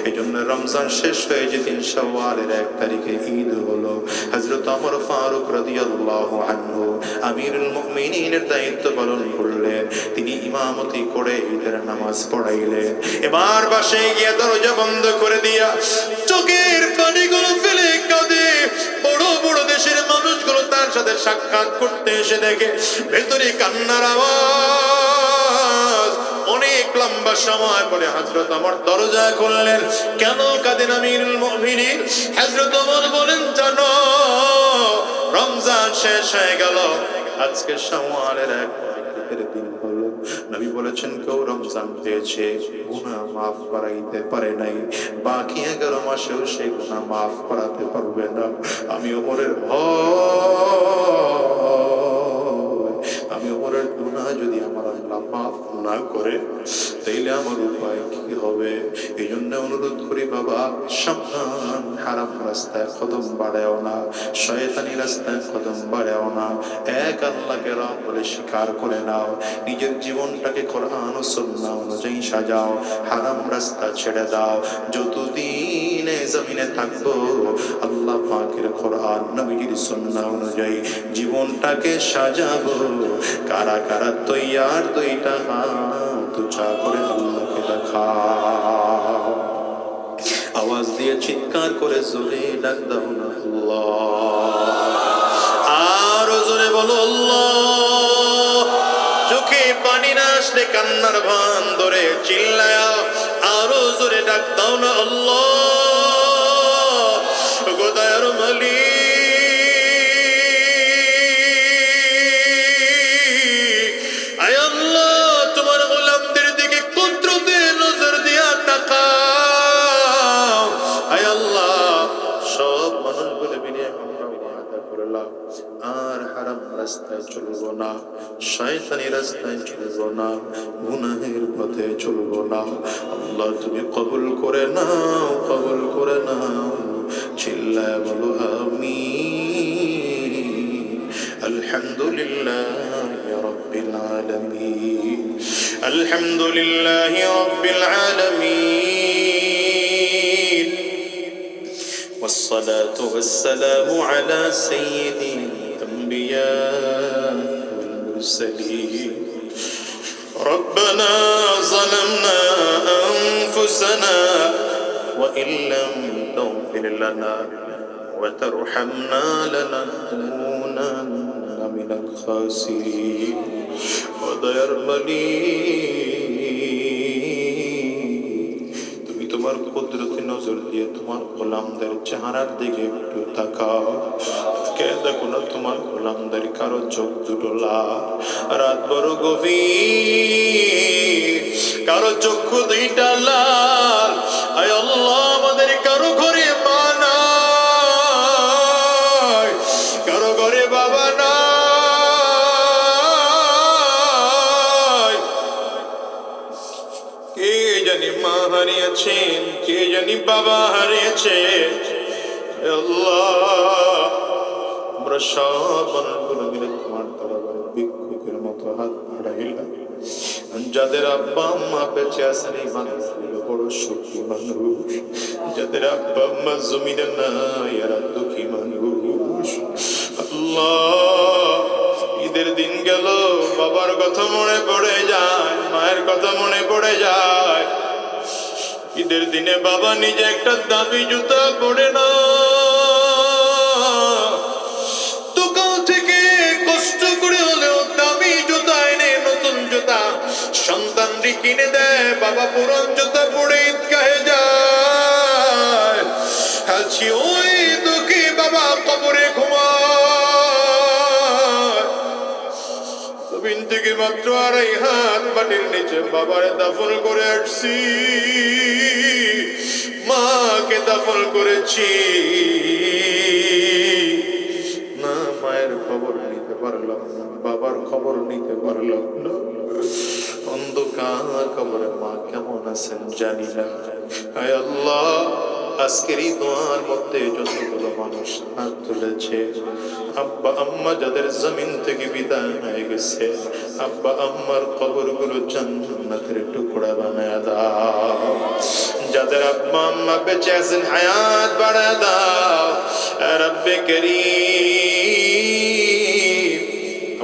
এই জন্য রমজান শেষ হয়ে যেদিন শাওয়ালের 1 তারিখে ঈদ হলো, হযরত ওমর ফারুক রাদিয়াল্লাহু আনহু আমিরুল মুমিনিনের দায়িত্ব পালন করলেন। তিনি ইমামতি করে ঈদের নামাজ পড়াইলেন। এবার বাসায় গিয়ে দরজা বন্ধ করে দিয়া চোখের পানিগুলো ফেলে কাঁদে। বড় বড় দেশের মানুষগুলো তার সাথে সাক্ষাৎ করতে এসে দেখে ভেতরে কান্নার আওয়াজ। অনেক লম্বা সময় পরে হযরত ওমর দরজা খুললেন। কেন কাঁদেন আমিরুল মুমিনিন? হযরত ওমর বলেন, জানো রমজান শেষ হয়ে গেল, আজকে শাওয়ালের 1 তারিখের দিন হলো। নবী বলেছেন কেউ রমজান পেয়েছে, গুনাহ মাফ করাইতে পারে নাই, বাকি 11 মাসেও সে গুনাহ মাফ করাতে পারবে না। আমি ওমরের আমি ওমরের গুনাহ যদি আমার আল্লাহ মাফ না করে তাইলে আমার উপায় কি হবে? এই জন্য অনুরোধ করি বাবা, সাবধান, হারাম রাস্তায় কদম বাড়াও না, শয়তানি রাস্তায় কদম বাড়াও না। এক আল্লাহকে রব বলে স্বীকার করে নাও, নিজের জীবনটাকে কোরআন ও সুন্নাহ অনুযায়ী সাজাও, হারাম রাস্তা ছেড়ে দাও। যতদিন এই জমিনে থাকবো আল্লাহ পাকের কোরআন নবীর সুন্নাহ অনুযায়ী জীবনটাকে সাজাবো। কারা কারা তৈয়ার? 2টা হাত উঁচা করে আল্লাহকে দেখাও, আওয়াজ দিয়ে চিৎকার করে জোরে ডাক দাও না আল্লাহ, আর জোরে বলো আল্লাহ। চোখে পানি না আসলে কান্নার ভান ধরে চিল্লায় আরো জোরে ডাক দাও না আল্লাহ। গোদায়ের মালিক, আয় আল্লাহ, তোমার গোলামদের দিকে কুদরতে নজর দিয়া তাকাও। আয় আল্লাহ, সব মানুষগুলো মিলে আমরা ওয়াদা করলাম আর হারাম রাস্তায় চলবো না, শয়তানি রাস্তায় চলবো না, গুনাহের পথে চলবো না। আল্লাহ তুমি কবুল করে নাও, কবুল করে নাও। চিল্লায় বলো আমিন। আলহামদুলিল্লাহ রাব্বিল আলামিন, আলহামদুলিল্লাহ রাব্বিল আলামিন। والصلاة والسلام على سيدنا الأنبياء والمرسلين ربنا ظلمنا أنفسنا وإن لم تغفر لنا وترحمنا لنكونن من الخاسرين ودير তুমি তোমার কুদরতি নজর দিয়ে তোমার গোলামদের চেহারার দিকে একটু তাকাও। কে দেখো না তোমার গোলামদের কারো চোখ দুটো লাল, রাত বড় গভীর, কারো চক্ষু দুইটা লাল। আয় আল্লাহ, আমাদের কারো ঘরে মা নাই, কারো ঘরে বাবা নাই, কে জানি মা হারিয়েছেন, কে জানি বাবা হারিয়েছে। আল্লাহ, আমরা সব গুলো মিলে তোমার দরবারে ভিক্ষুকের মতো হাত বাড়াইলাম। যাদের আব্বা আম্মা বেঁচে আছেন এই মানুষগুলো বড় সুখী মানুষ, যাদের আব্বা আম্মা জমিনে নাই এরা দুঃখী মানুষ। আল্লাহ, ঈদের দিন গেল, বাবার কথা মনে পড়ে যায়, মায়ের কথা মনে পড়ে যায়। ঈদের দিনে বাবা নিজে একটা দামি জুতা পরে না, দোকান থেকে কষ্ট করে হলেও দামি জুতা এনে নতুন জুতা সন্তানটি কিনে দেয়। বাবা পুরান জুতা পরে ঈদগাহে যায়। আছি ওই দুঃখী বাবা কবরে ঘুমায়। জমিন থেকে মাত্র 2.5 হাত মাটির নিচে বাবারে দাফন করে আসছি, মাকে দাফন করেছি, না মায়ের খবর নিতে পারলাম না, বাবার খবর নিতে পারলাম না। অন্ধকার কবরে মা কেমন আছেন জানি না। আয় আল্লাহ, আজকের এই দোয়ার মধ্যে যতগুলো মানুষ হাত তুলেছে, আব্বা আম্মা যাদের জমিন থেকে বিদায় হয়ে গেছে, আব্বা আম্মার কবরগুলো জান্নাতের টুকরা বানায় দাও। যাদের আব্বা আম্মা বেঁচে আছেন হায়াত বাড়ায় দাও রব্বে কারীম।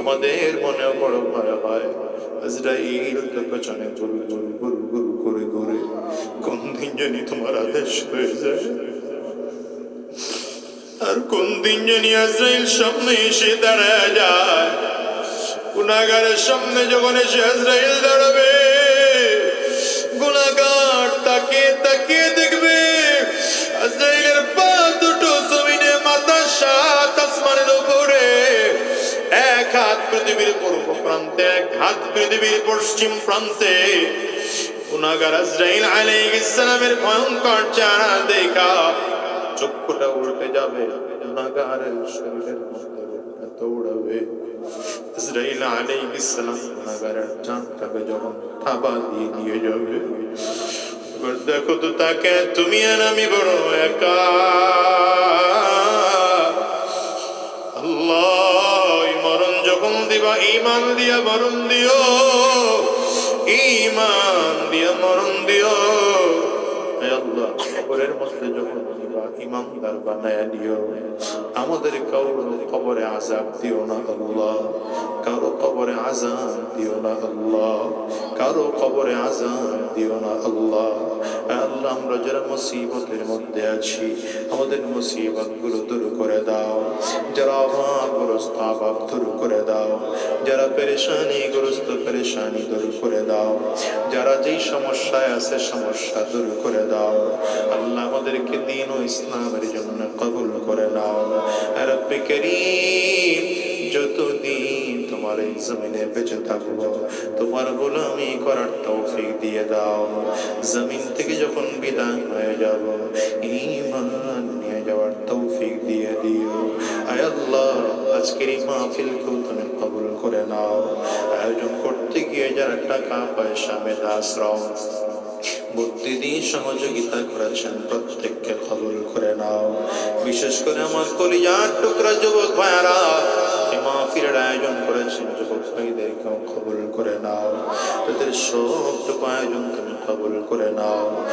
আমাদের মনে বড় ভয় হয়, আজরাইল তো পেছনে গুরু গুরু গুরু গুরু করে ঘুরে, কোন দিন জানি তোমার আদেশ হয়ে যায়, আর কোন দিন জানি আজরাইল সামনে এসে দাঁড়ায় যায়। গুনাহগারের সামনে যখন এসে আজরাইল দাঁড়াবে, গুনাহগার তাকিয়ে তাকিয়ে দেখবে আজরাইলের পা দুটো জমিনে, মাথা 7 আসমানের উপরে, এক হাত পৃথিবীর পূর্ব প্রান্তে, এক হাত পৃথিবীর পশ্চিম প্রান্তে। গুনাহগার আজরাইল আলাইহিস সালামের ভয়ঙ্কর চেহারা দেখা চক্ষুটা উল্টে যাবে, গুনাহগারের শরীরের মধ্যে রূহটা দৌড়াবে। আজরাইল আলাইহিস সালাম গুনাহগারের জানটাকে যখন থাবা দিয়ে নিয়ে যাবে, এবার দেখো তো তাকে, তুমি আর আমি বড় একা। আল্লাহ, মরণ যখন দিবা ঈমান দিয়া মরণ দিও, ঈমান দিয়া মরণ দিও। হে আল্লাহ, কবরের মধ্যে যখন দিবা ঈমানদার বানায়া দিও। আমাদের কারো কবরে আযাব দিও না আল্লাহ, কারো কবরে আযাব দিও না আল্লাহ, কারো কবরে আযাব দিও না আল্লাহ। আল্লাহ, আমরা যারা মুসিবতের মধ্যে আছি, আমাদের মুসিবতগুলো দূর করে দাও। যারা অভাবগ্রস্ত অভাব দূর করে দাও, যারা পেরেশানিগ্রস্ত পেরেশানি দূর করে দাও, যারা যেই সমস্যায় আছে সমস্যা দূর করে দাও। আল্লাহ, আমাদেরকে দ্বীন ও ইসলামের জন্য কবুল করে নাও রব্বে কারীম। যতদিন তোমার এই জমিনে বেঁচে থাকবো, তোমার গোলামি করার তৌফিক দিয়ে দাও। জমিন থেকে যখন বিদায় হয়ে যাব, ঈমান নিয়ে যাওয়ার তৌফিক দিয়ে দিও। আয় আল্লাহ, আজকের এই মাহফিলকেও তুমি কবুল করে নাও। আয়োজন করতে গিয়ে যারা টাকা পয়সা মেধাশ্রম বুদ্ধি দিয়ে সহযোগিতা করেছেন, প্রত্যেককে কবুল করে নাও। বিশেষ করে আমার কলিজার টুকরা যুবক ভাইয়ারা এই মাহফিলের আয়োজন করেছেন, যুবক ভাইদেরকেও কবুল করে নাও। তাদের সবটুকু আয়োজন তুমি কবুল করে নাও।